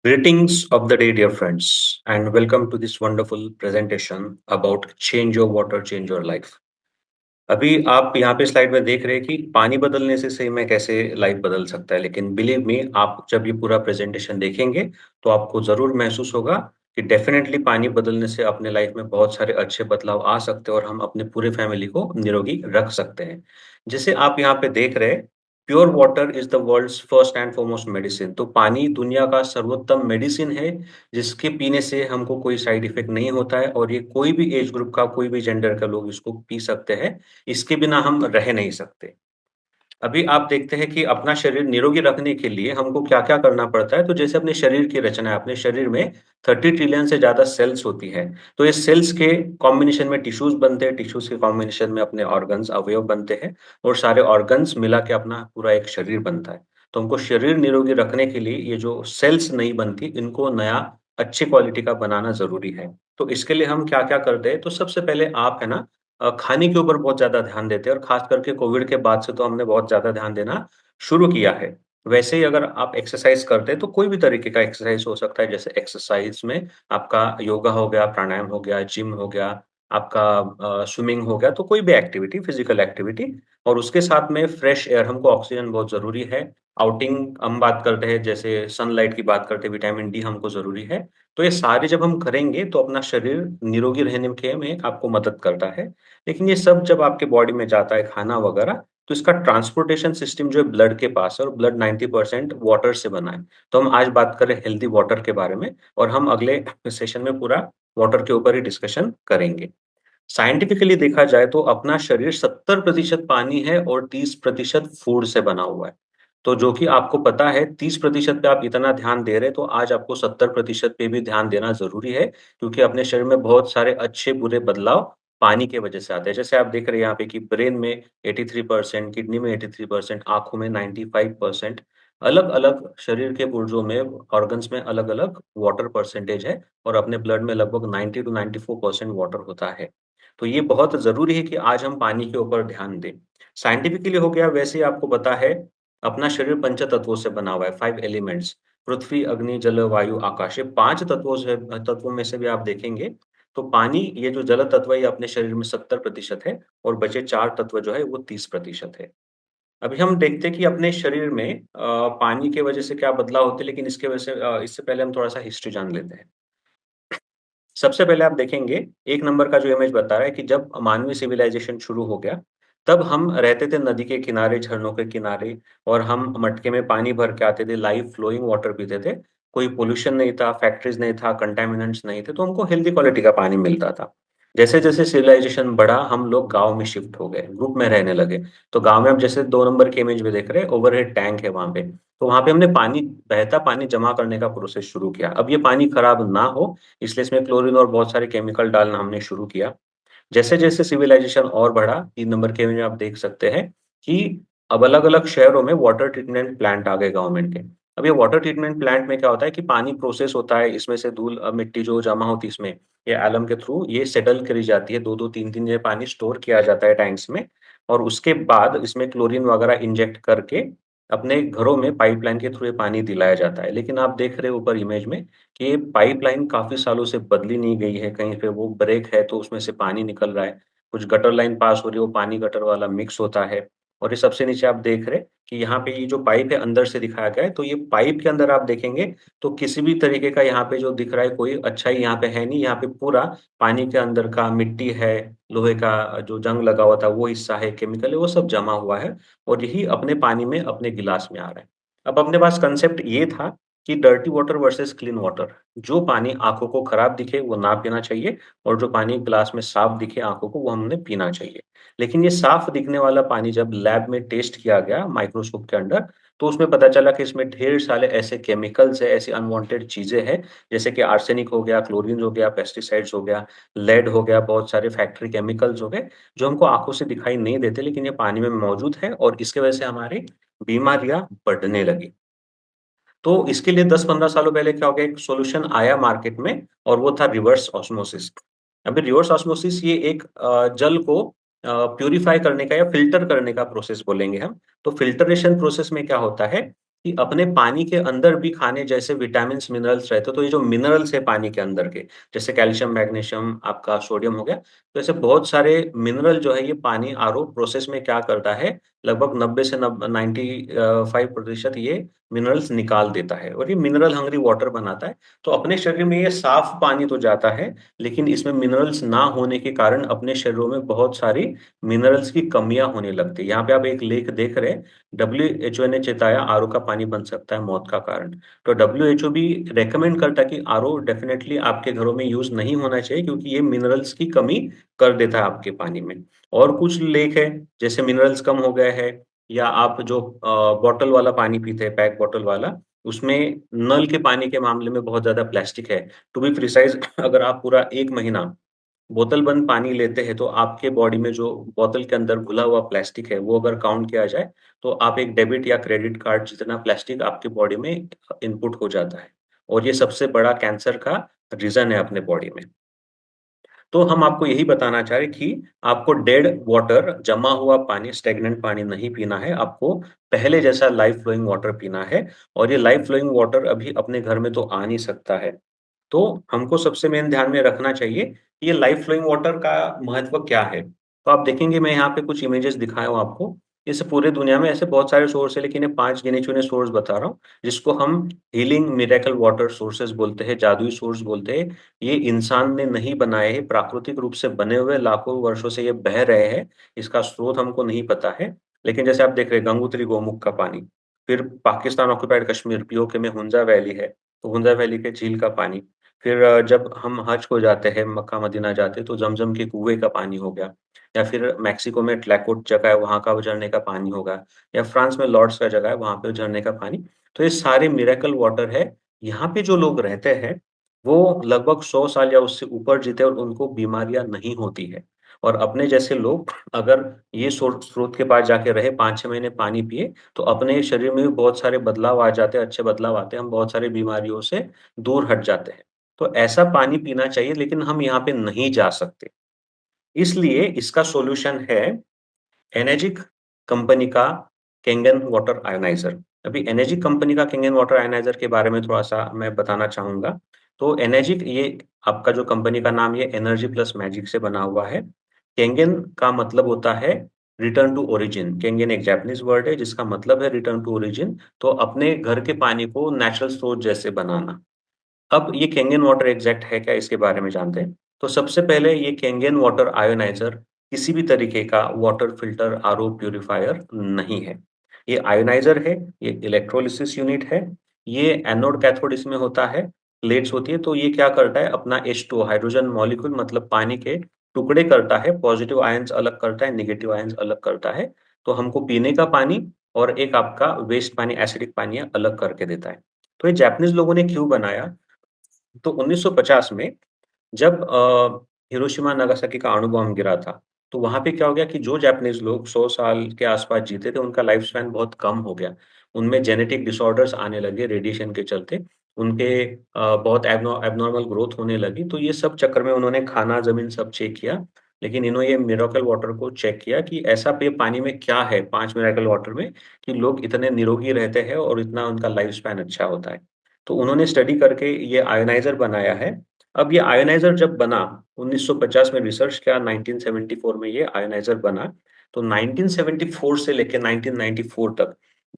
Greetings of the day, dear friends, and welcome to this wonderful presentation about change your water, change your life. अभी आप यहाँ पे slide में देख रहे हैं कि पानी बदलने से सही में कैसे लाइफ बदल सकता है, लेकिन बिलीव मी आप जब ये पूरा प्रेजेंटेशन देखेंगे, तो आपको ज़रूर महसूस होगा कि डेफिनेटली पानी बदलने से अपने लाइफ में बहुत सारे अच्छे बदलाव आ सकते हैं और हम अपने पूरे फैमिली को निरोगी रख सकते हैं। जैसे आप यहाँ पे देख रहे हैं, pure water is the world's first and foremost medicine. तो पानी दुनिया का सर्वोत्तम मेडिसिन है, जिसके पीने से हमको कोई साइड इफ़ेक्ट नहीं होता है और ये कोई भी एज ग्रुप का, कोई भी जेंडर का लोग इसको पी सकते हैं। इसके बिना हम रह नहीं सकते। अभी आप देखते हैं कि अपना शरीर निरोगी रखने के लिए हमको क्या-क्या करना पड़ता है, तो जैसे अपने शरीर की रचना है, अपने शरीर में 30 ट्रिलियन से ज़्यादा सेल्स होती है। तो इस सेल्स के कॉम्बिनेशन में टिश्यूज़ बनते हैं, टिश्यूज़ के कॉम्बिनेशन में अपने ऑर्गन्स, अवयव बनते हैं और सारे ऑर्गन्स मिला के अपना पूरा एक शरीर बनता है। तो हमको शरीर निरोगी रखने के लिए ये जो सेल्स नहीं बनती, इनको नया अच्छी क्वालिटी का बनाना ज़रूरी है। तो इसके लिए हम क्या-क्या करते हैं, तो सबसे पहले आप है ना खाने के ऊपर बहुत ज़्यादा ध्यान देते हैं और ख़ास करके कोविड के बाद से तो हमने बहुत ज़्यादा ध्यान देना शुरू किया है। वैसे ही अगर आप एक्सरसाइज़ करते हैं, तो कोई भी तरीके का एक्सरसाइज़ हो सकता है, जैसे एक्सरसाइज़ में आपका योगा हो गया, प्राणायाम हो गया, जिम हो गया, आपका स्विमिंग हो गया, तो कोई भी एक्टिविटी, फिज़िकल एक्टिविटी और उसके साथ में फ्रेश एयर हमको ऑक्सीजन बहुत ज़रूरी है। आउटिंग हम बात करते हैं, जैसे सनलाइट की बात करते हैं, विटामिन डी हमको ज़रूरी है। तो ये सारे जब हम करेंगे, तो अपना शरीर निरोगी रहने के में आपको मदद करता है। लेकिन ये सब जब आपके बॉडी में जाता है खाना वगैरह, तो इसका ट्रांसपोर्टेशन सिस्टम जो है ब्लड के पास है और ब्लड 90% वाटर से बना है। तो हम आज बात कर रहे हैं हेल्दी वाटर के बारे में और हम अगले सेशन में पूरा वाटर के ऊपर ही डिस्कशन करेंगे। साइंटिफिकली देखा जाए तो अपना शरीर 70% पानी है और 30% फूड से बना हुआ है। तो जो कि आपको पता है 30% पे आप इतना ध्यान दे रहे हैं, तो आज आपको 70% पे भी ध्यान देना ज़रूरी है, क्योंकि अपने शरीर में बहुत सारे अच्छे-बुरे बदलाव पानी की वजह से आते हैं। जैसे आप देख रहे हैं यहाँ पे कि ब्रेन में 83%, किडनी में 83%, आँखों में 95%, अलग-अलग शरीर के पुर्जों में, ऑर्गन्स में अलग-अलग वाटर परसेंटेज है और अपने ब्लड में लगभग 90 टू 94% वाटर होता है। तो ये बहुत ज़रूरी है कि आज हम पानी के ऊपर ध्यान दें। साइंटिफिकली हो गया, वैसे ही आपको पता है, अपना शरीर पंचतत्वों से बना हुआ है, 5 एलिमेंट्स। पृथ्वी, अग्नि, जल, वायु, आकाश, ये 5 तत्वों में से भी आप देखेंगे, तो पानी, ये जो जल तत्व है, ये अपने शरीर में 70% है और बचे 4 तत्व जो है वो 30% है। अभी हम देखते हैं कि अपने शरीर में पानी की वजह से क्या बदलाव होते हैं, लेकिन इसके वजह से इससे पहले हम थोड़ा-सा हिस्ट्री जान लेते हैं। सबसे पहले आप देखेंगे, 1 नंबर का जो इमेज बता रहा है कि जब मानवीय सिविलाइज़ेशन शुरू हो गया, तब हम रहते थे नदी के किनारे, झरनों के किनारे और हम मटके में पानी भर के आते थे, लाइव फ्लोइंग वाटर पीते थे। कोई पॉल्यूशन नहीं था, फैक्ट्रीज़ नहीं था, कंटामिनेंट्स नहीं थे, तो हमको हेल्दी क्वालिटी का पानी मिलता था। जैसे-जैसे सिविलाइज़ेशन बढ़ा, हम लोग गाँव में शिफ्ट हो गए, ग्रुप में रहने लगे। तो गाँव में आप जैसे 2 नंबर के इमेज में देख रहे हैं, ओवरहेड टैंक है वहाँ पे। तो वहाँ पे हमने पानी, बहता पानी जमा करने का प्रोसेस शुरू किया। अब ये पानी खराब ना हो, इसलिए इसमें क्लोरीन और बहुत सारे केमिकल डालना हमने शुरू किया। जैसे-जैसे सिविलाइज़ेशन और बढ़ा, 3 नंबर के में आप देख सकते हैं कि अब अलग-अलग शहरों में वाटर ट्रीटमेंट प्लांट आ गए गवर्नमेंट के। अब ये वाटर ट्रीटमेंट प्लांट में क्या होता है कि पानी प्रोसेस होता है, इसमें से धूल मिट्टी जो जमा होती है इसमें, ये एल्म के थ्रू ये सेटल करी जाती है, 2-2 3-3 ये पानी स्टोर किया जाता है टैंक्स में और उसके बाद इसमें क्लोरीन वगैरह इंजेक्ट करके अपने घरों में पाइपलाइन के थ्रू ये पानी दिलाया जाता है। लेकिन आप देख रहे हो ऊपर इमेज में कि ये पाइपलाइन काफ़ी सालों से बदली नहीं गई है, कहीं पे वो ब्रेक है तो उसमें से पानी निकल रहा है। कुछ गटर लाइन पास हो रही है, वो पानी गटर वाला मिक्स होता है और ये सबसे नीचे आप देख रहे हैं कि यहाँ पे ये जो पाइप है अंदर से दिखाया गया है, तो ये पाइप के अंदर आप देखेंगे तो किसी भी तरीके का यहाँ पे जो दिख रहा है कोई अच्छाई यहाँ पे है नहीं, यहाँ पे पूरा पानी के अंदर का मिट्टी है, लोहे का जो जंग लगा हुआ था वो हिस्सा है, केमिकल है, वो सब जमा हुआ है और यही अपने पानी में, अपने गिलास में आ रहा है। अब अपने पास कांसेप्ट ये था कि dirty water versus clean water. जो पानी आँखों को खराब दिखे वो ना पीना चाहिए और जो पानी ग्लास में साफ दिखे आँखों को वो हमने पीना चाहिए। लेकिन ये साफ दिखने वाला पानी जब लैब में टेस्ट किया गया माइक्रोस्कोप के अंडर, तो उसमें पता चला कि इसमें ढेर सारे ऐसे केमिकल्स हैं, ऐसी अनवांटेड चीज़ें हैं, जैसे कि आर्सेनिक हो गया, क्लोरीन हो गया, पेस्टिसाइड्स हो गया, लेड हो गया, बहुत सारे फैक्ट्री केमिकल्स हो गए, जो हमको आँखों से दिखाई नहीं देते लेकिन ये पानी में मौजूद है और इसकी वजह से हमारी बीमारियाँ बढ़ने लगी। तो इसके लिए 10-15 सालों पहले क्या हो गया, एक सॉल्यूशन आया मार्केट में और वो था रिवर्स ऑस्मोसिस। अभी रिवर्स ऑस्मोसिस ये एक जल को प्यूरिफाई करने का या फ़िल्टर करने का प्रोसेस बोलेंगे हम। तो फ़िल्टरेशन प्रोसेस में क्या होता है कि अपने पानी के अंदर भी खाने जैसे विटामिन्स, मिनरल्स रहते हैं, तो ये जो मिनरल्स है पानी के अंदर के, जैसे कैल्शियम, मैग्नीशियम, आपका सोडियम हो गया, तो ऐसे बहुत सारे मिनरल जो है ये पानी आरओ प्रोसेस में क्या करता है, लगभग 90 से 95% ये मिनरल्स निकाल देता है और ये मिनरल हंग्री वाटर बनाता है। तो अपने शरीर में ये साफ पानी तो जाता है, लेकिन इसमें मिनरल्स ना होने के कारण अपने शरीरों में बहुत सारी मिनरल्स की कमियाँ होने लगती है। यहाँ पे आप एक लेख देख रहे हैं, डब्ल्यूएचओ ने चेताया आरओ का पानी बन सकता है मौत का कारण। तो डब्ल्यूएचओ भी रेकमेंड करता है कि आरओ डेफिनेटली आपके घरों में यूज़ नहीं होना चाहिए, क्योंकि ये मिनरल्स की कमी कर देता है आपके पानी में। और कुछ लेख है, जैसे मिनरल्स कम हो गए हैं, या आप जो बॉटल वाला पानी पीते हैं, पैक बॉटल वाला, उसमें नल के पानी के मामले में बहुत ज़्यादा प्लास्टिक है। टू बी प्रिसाइज़ अगर आप पूरा 1 महीना बोतल बंद पानी लेते हैं, तो आपके बॉडी में जो बोतल के अंदर घुला हुआ प्लास्टिक है, वो अगर काउंट किया जाए, तो आप एक डेबिट या क्रेडिट कार्ड जितना प्लास्टिक आपके बॉडी में इनपुट हो जाता है। और ये सबसे बड़ा कैंसर का रीज़न है अपने बॉडी में। तो हम आपको यही बताना चाह रहे हैं कि आपको डेड वाटर, जमा हुआ पानी, स्टैग्नेंट पानी नहीं पीना है, आपको पहले जैसा लाइफ फ्लोइंग वाटर पीना है। और ये लाइफ फ्लोइंग वाटर अभी अपने घर में तो आ नहीं सकता है। तो हमको सबसे मेन ध्यान में रखना चाहिए कि ये लाइफ फ्लोइंग वाटर का महत्व क्या है। तो आप देखेंगे, मैं यहाँ पे कुछ इमेजेस दिखाया हूँ आपको। इस पूरे दुनिया में ऐसे बहुत सारे सोर्स है, लेकिन ये 5 गिने-चुने सोर्स बता रहा हूँ, जिसको हम हीलिंग मिरेकल वाटर सोर्सेज़ बोलते हैं, जादुई सोर्स बोलते हैं। ये इंसान ने नहीं बनाए हैं, प्राकृतिक रूप से बने हुए लाखों वर्षों से ये बह रहे हैं। इसका स्रोत हमको नहीं पता है। लेकिन जैसे आप देख रहे हैं, गंगोत्री गोमुख का पानी, फिर पाकिस्तान ऑक्युपाइड कश्मीर पीओके में हुंजा वैली है, तो हुंजा वैली के झील का पानी। फिर जब हम हज को जाते हैं, मक्का मदीना जाते हैं, तो ज़मज़म के कुएँ का पानी हो गया, या फिर मेक्सिको में ट्लैकोट जगह है, वहाँ का वो झरने का पानी होगा, या फ्रांस में लॉर्ड्स का जगह है, वहाँ पे झरने का पानी। तो ये सारे मिरेकल वाटर है। यहाँ पे जो लोग रहते हैं, वो लगभग 100 साल या उससे ऊपर जीते और उनको बीमारियाँ नहीं होती है। और अपने जैसे लोग अगर ये स्रोत के पास जाके रहे, 5-6 महीने पानी पिए, तो अपने शरीर में भी बहुत सारे बदलाव आ जाते हैं, अच्छे बदलाव आते हैं, हम बहुत सारी बीमारियों से दूर हट जाते हैं। तो ऐसा पानी पीना चाहिए, लेकिन हम यहाँ पे नहीं जा सकते। इसलिए इसका सॉल्यूशन है एनर्जिक कंपनी का कैंगन वाटर आयोनाइज़र। अभी एनर्जिक कंपनी का कैंगन वाटर आयोनाइज़र के बारे में थोड़ा-सा मैं बताना चाहूँगा। तो एनर्जिक, ये आपका जो कंपनी का नाम, ये एनर्जी प्लस मैजिक से बना हुआ है। केंगन का मतलब होता है रिटर्न टू ओरिजिन। केंगन एक जापानीज़ वर्ड है जिसका मतलब है रिटर्न टू ओरिजिन, तो अपने घर के पानी को नेचुरल स्रोत जैसे बनाना। अब ये केंगन वाटर एग्ज़ैक्ट है क्या, इसके बारे में जानते हैं। तो सबसे पहले ये केंगन वाटर आयोनाइज़र किसी भी तरीके का वाटर फ़िल्टर, आरओ प्यूरीफायर नहीं है। ये आयोनाइज़र है, ये इलेक्ट्रोलिसिस यूनिट है, ये एनोड कैथोड इसमें होता है, प्लेट्स होती है, तो ये क्या करता है, अपना H2O हाइड्रोजन मॉलिक्यूल मतलब पानी के टुकड़े करता है, पॉज़िटिव आयन्स अलग करता है, नेगेटिव आयन्स अलग करता है। तो हमको पीने का पानी और एक आपका वेस्ट पानी, एसिडिक पानी अलग करके देता है। तो ये जापानीज़ लोगों ने क्यों बनाया? तो 1950 में जब हिरोशिमा नागासाकी का अणु बम गिरा था, तो वहाँ पे क्या हो गया कि जो जापानीज़ लोग 100 साल के आस-पास जीते थे, उनका लाइफ स्पैन बहुत कम हो गया। उनमें जेनेटिक डिसऑर्डर्स आने लगे रेडिएशन के चलते। उनके बहुत एब्नॉर्मल ग्रोथ होने लगी, तो ये सब चक्कर में उन्होंने खाना, ज़मीन सब चेक किया। लेकिन इन्होंने ये मिरेकल वाटर को चेक किया कि ऐसा पे पानी में क्या है, 5 मिरेकल वाटर में, कि लोग इतने निरोगी रहते हैं और इतना उनका लाइफ स्पैन अच्छा होता है। तो उन्होंने स्टडी करके ये आयोनाइज़र बनाया है। अब ये आयोनाइज़र जब बना, 1950 में रिसर्च किया, 1974 में ये आयोनाइज़र बना। तो 1974 से लेके 1994 तक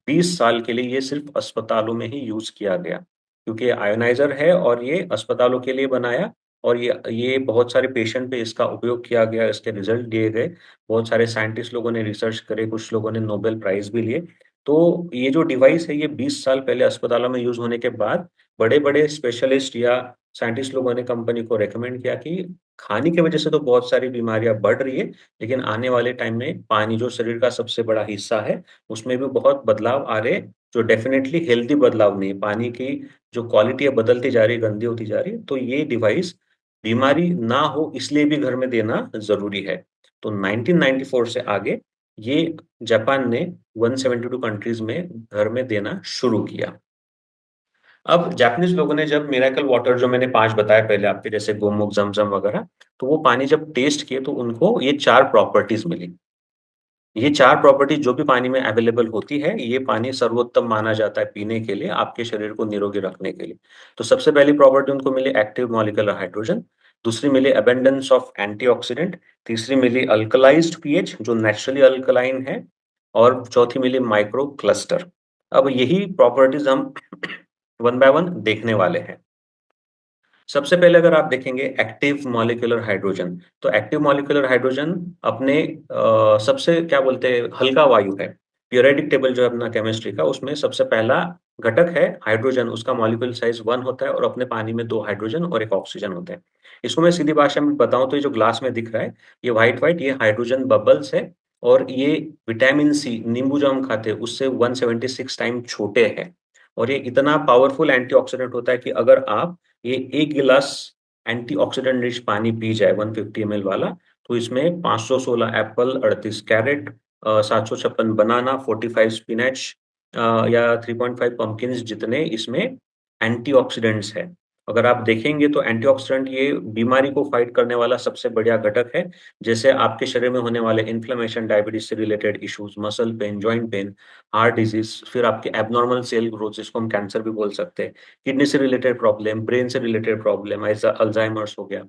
20 साल के लिए ये सिर्फ़ अस्पतालों में ही यूज़ किया गया। क्योंकि ये आयोनाइज़र है और ये अस्पतालों के लिए बनाया, और ये बहुत सारे पेशेंट पे इसका उपयोग किया गया, इसके रिज़ल्ट दिए गए। बहुत सारे साइंटिस्ट लोगों ने रिसर्च करे, कुछ लोगों ने नोबेल प्राइज़ भी लिए। तो ये जो डिवाइस है, ये 20 साल पहले अस्पतालों में यूज़ होने के बाद बड़े-बड़े स्पेशलिस्ट या साइंटिस्ट लोगों ने कंपनी को रिकमेंड किया कि खाने की वजह से तो बहुत सारी बीमारियाँ बढ़ रही है, लेकिन आने वाले टाइम में पानी जो शरीर का सबसे बड़ा हिस्सा है, उसमें भी बहुत बदलाव आ रहे हैं, जो डेफ़िनेटली हेल्दी बदलाव नहीं है। पानी की जो क्वालिटी है बदलती जा रही है, गंदी होती जा रही है, तो ये डिवाइस बीमारी ना हो इसलिए भी घर में देना ज़रूरी है। तो 1994 से आगे ये जापान ने 172 कंट्रीज़ में घर में देना शुरू किया। अब जापानीज़ लोगों ने जब मिरेकल वाटर जो मैंने 5 बताए पहले आपके, जैसे गोमुख, ज़मज़म वगैरह, तो वो पानी जब टेस्ट किए तो उनको ये 4 प्रॉपर्टीज़ मिली। ये 4 प्रॉपर्टी जो भी पानी में अवेलेबल होती है, ये पानी सर्वोत्तम माना जाता है पीने के लिए, आपके शरीर को निरोगी रखने के लिए। तो सबसे पहली प्रॉपर्टी उनको मिली एक्टिव मॉलिक्यूलर हाइड्रोजन, दूसरी मिली अबंडेंस ऑफ एंटीऑक्सीडेंट, तीसरी मिली अल्कलाइज्ड पीएच जो नेचुरली अल्कलाइन है और चौथी मिली माइक्रो क्लस्टर। अब यही प्रॉपर्टीज हम वन बाय वन देखने वाले हैं। सबसे पहले अगर आप देखेंगे एक्टिव मॉलिक्यूलर हाइड्रोजन, तो एक्टिव मॉलिक्यूलर हाइड्रोजन अपने सबसे क्या बोलते हैं हल्का वायु है। पीरियोडिक टेबल जो है अपना केमिस्ट्री का, उसमें सबसे पहला घटक है हाइड्रोजन, उसका मॉलिक्यूलर साइज 1 होता है और अपने पानी में 2 हाइड्रोजन और 1 ऑक्सीजन होते हैं। इसको मैं सीधी भाषा में बताऊं तो ये जो ग्लास में दिख रहा है, ये व्हाइट व्हाइट ये हाइड्रोजन बबल्स है और ये विटामिन सी नींबू जो हम खाते हैं उससे 176 टाइम छोटे हैं। और ये इतना पावरफुल एंटीऑक्सीडेंट होता है कि अगर आप ये 1 गिलास एंटीऑक्सीडेंट रिच पानी पी जाए 150 ml वाला, तो इसमें 516 एप्पल, 38 कैरेट, 756 बनाना, 45 स्पिनच या 3.5 पम्पकिन्स जितने इसमें एंटीऑक्सीडेंट्स है। अगर आप देखेंगे तो एंटीऑक्सीडेंट ये बीमारी को फाइट करने वाला सबसे बढ़िया घटक है। जैसे आपके शरीर में होने वाले इन्फ्लेमेशन, डायबिटीज से related issues, muscle pain, joint pain, heart disease, फिर आपके एबनॉर्मल सेल ग्रोथ जिसको हम कैंसर भी बोल सकते हैं, किडनी से रिलेटेड प्रॉब्लम, ब्रेन से रिलेटेड प्रॉब्लम, ऐसा अल्जाइमर्स हो गया,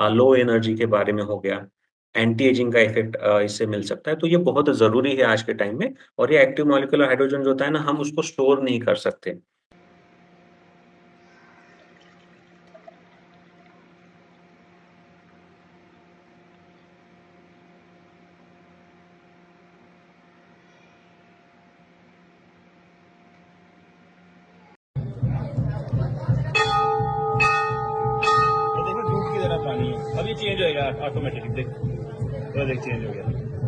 लो एनर्जी के बारे में हो गया, एंटी एजिंग का इफेक्ट इससे मिल सकता है। तो ये बहुत ज़रूरी है आज के टाइम में। और ये एक्टिव मॉलिक्यूलर हाइड्रोजन जो होता है ना, हम उसको स्टोर नहीं कर सकते। ये देखो दूध की तरह पानी है। अब ये चेंज होएगा ऑटोमेटिक। देख तो देख चेंज हो गया,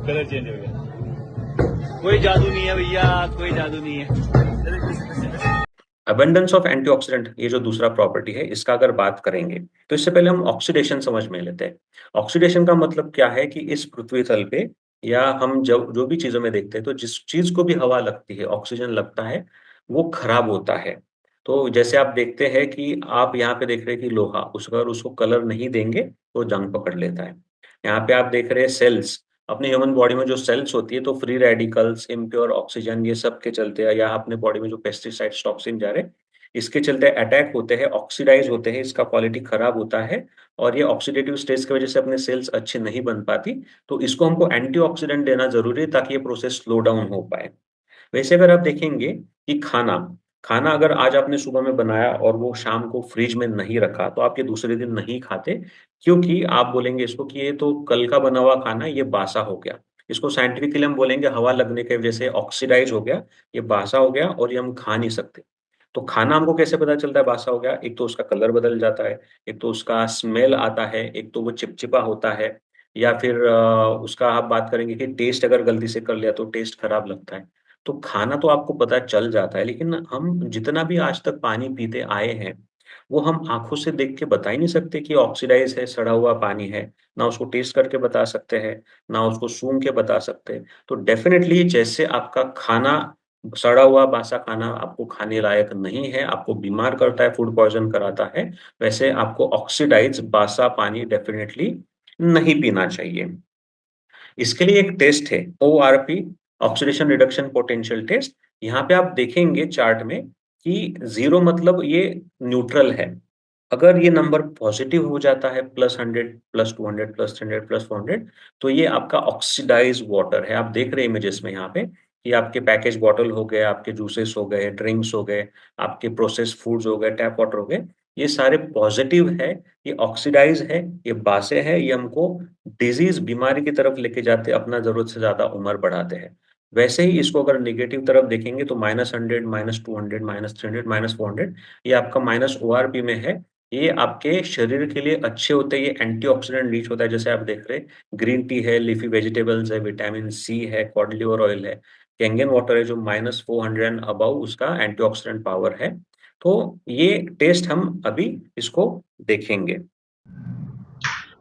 कलर चेंज हो गया। कोई जादू नहीं है भैया, कोई जादू नहीं है। ये देख, कैसे- अबंडेंस ऑफ एंटीऑक्सीडेंट ये जो दूसरा प्रॉपर्टी है, इसका अगर बात करेंगे तो इससे पहले हम ऑक्सीडेशन समझ में लेते हैं। ऑक्सीडेशन का मतलब क्या है कि इस पृथ्वी तल पे या हम जब जो भी चीजों में देखते हैं, तो जिस चीज को भी हवा लगती है, ऑक्सीजन लगता है, वो खराब होता है। तो जैसे आप देखते हैं कि आप यहाँ पे देख रहे हैं कि लोहा, उस अगर उसको कलर नहीं देंगे तो जंग पकड़ लेता है। यहाँ पे आप देख रहे हैं सेल्स, अपने ह्यूमन बॉडी में जो सेल्स होती है, तो फ्री रेडिकल्स, इम्प्योर ऑक्सीजन, ये सब के चलते हैं, या अपने बॉडी में जो पेस्टिसाइड्स, टॉक्सिन जा रहे हैं, इसके चलते अटैक होते हैं, ऑक्सीडाइज होते हैं, इसका क्वालिटी खराब होता है और ये ऑक्सीडेटिव स्ट्रेस की वजह से अपने सेल्स अच्छे नहीं बन पाती। तो इसको हमको एंटीऑक्सीडेंट देना जरूरी है ताकि ये प्रोसेस स्लो डाउन हो पाए। वैसे अगर आप देखेंगे कि खाना खाना अगर आज आपने सुबह में बनाया और वो शाम को फ्रिज में नहीं रखा, तो आप ये दूसरे दिन नहीं खाते, क्योंकि आप बोलेंगे इसको कि ये तो कल का बना हुआ खाना है, ये बासा हो गया। इसको साइंटिफिकली हम बोलेंगे हवा लगने की वजह से ऑक्सीडाइज हो गया, ये बासा हो गया और ये हम खा नहीं सकते। तो खाना हमको कैसे पता चलता है बासा हो गया? एक तो उसका कलर बदल जाता है, एक तो उसका स्मेल आता है, एक तो वो चिपचिपा होता है, या फिर उसका आप बात करेंगे कि टेस्ट अगर गलती से कर लिया तो टेस्ट खराब लगता है। तो खाना तो आपको पता चल जाता है, लेकिन हम जितना भी आज तक पानी पीते आए हैं, वो हम आँखों से देख के बता ही नहीं सकते कि ऑक्सीडाइज़ है, सड़ा हुआ पानी है। ना उसको टेस्ट करके बता सकते हैं, ना उसको सूंघ के बता सकते हैं। तो डेफ़िनेटली जैसे आपका खाना सड़ा हुआ बासा खाना आपको खाने लायक नहीं है, आपको बीमार करता है, फूड पॉइज़न कराता है, वैसे आपको ऑक्सीडाइज़्ड बासा पानी डेफ़िनेटली नहीं पीना चाहिए। इसके लिए एक टेस्ट है, ORP, oxidation reduction potential test. यहाँ पे आप देखेंगे चार्ट में कि 0 मतलब ये न्यूट्रल है। अगर ये नंबर पॉजिटिव हो जाता है +100, +200, +300, +400, तो ये आपका ऑक्सीडाइज्ड वाटर है। आप देख रहे हैं इमेजेस में यहाँ पे कि आपके पैकेज बॉटल हो गए, आपके जूसेस हो गए, ड्रिंक्स हो गए, आपके प्रोसेस्ड फूड्स हो गए, टैप वाटर हो गए, ये सारे पॉजिटिव है, ये ऑक्सीडाइज़ है, ये बासे है, ये हमको डिजीज़ बीमारी की तरफ लेके जाते, अपना ज़रूरत से ज़्यादा उम्र बढ़ाते हैं। वैसे ही इसको अगर नेगेटिव तरफ देखेंगे तो -100, -200, -300, -400, ये आपका माइनस ओआरपी में है। ये आपके शरीर के लिए अच्छे होते हैं, ये एंटीऑक्सीडेंट रिच होता है। जैसे आप देख रहे हैं, ग्रीन टी है, लीफी वेजिटेबल्स है, विटामिन सी है, कॉड लिवर ऑयल है, कैंगन वाटर है जो -400 एंड अबव उसका एंटीऑक्सीडेंट पावर है। तो ये टेस्ट हम अभी इसको देखेंगे।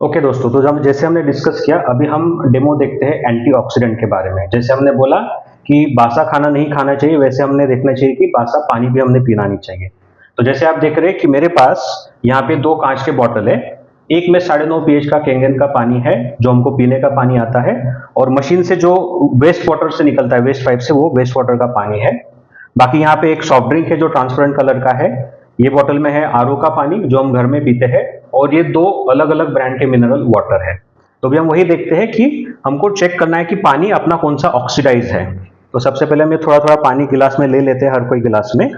ओके दोस्तों, तो जब जैसे हमने डिस्कस किया, अभी हम डेमो देखते हैं एंटीऑक्सीडेंट के बारे में। जैसे हमने बोला कि बासा खाना नहीं खाना चाहिए, वैसे हमने देखना चाहिए कि बासा पानी भी हमने पीना नहीं चाहिए। तो जैसे आप देख रहे हैं कि मेरे पास यहाँ पे 2 कांच के बॉटल है, एक में 9.5 pH का केंगन का पानी है जो हमको पीने का पानी आता है, और मशीन से जो वेस्ट वाटर से निकलता है, वेस्ट पाइप से, वो वेस्ट वाटर का पानी है। बाकी यहाँ पे एक सॉफ्ट ड्रिंक है जो ट्रांसपेरेंट कलर का है। ये बॉटल में है आरओ का पानी जो हम घर में पीते हैं, और ये 2 अलग अलग ब्रांड के मिनरल वाटर है। तो अभी हम वही देखते हैं कि हमको चेक करना है कि पानी अपना कौन सा ऑक्सीडाइज है। तो सबसे पहले हम थोड़ा थोड़ा पानी गिलास में ले लेते हैं, हर कोई गिलास में।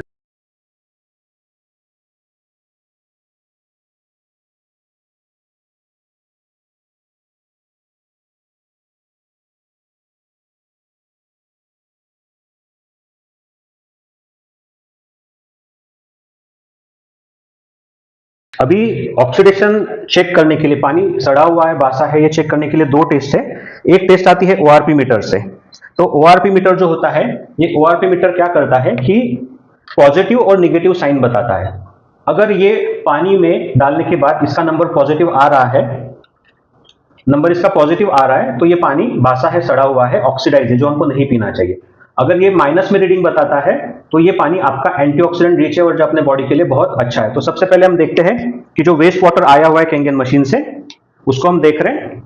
अभी ऑक्सीडेशन चेक करने के लिए, पानी सड़ा हुआ है बासा है ये चेक करने के लिए 2 टेस्ट है। एक टेस्ट आती है ओआरपी मीटर से। तो ओआरपी मीटर जो होता है, ये ओआरपी मीटर क्या करता है कि पॉजिटिव और निगेटिव साइन बताता है। अगर ये पानी में डालने के बाद इसका नंबर पॉजिटिव आ रहा है, नंबर इसका पॉजिटिव आ रहा है, तो ये पानी बासा है, सड़ा हुआ है, ऑक्सीडाइज है, जो हमको नहीं पीना चाहिए। अगर ये माइनस में रीडिंग बताता है तो ये पानी आपका एंटीऑक्सीडेंट रिच है और जो अपने बॉडी के लिए बहुत अच्छा है। तो सबसे पहले हम देखते हैं कि जो वेस्ट वाटर आया हुआ है केंगन मशीन से, उसको हम देख रहे हैं।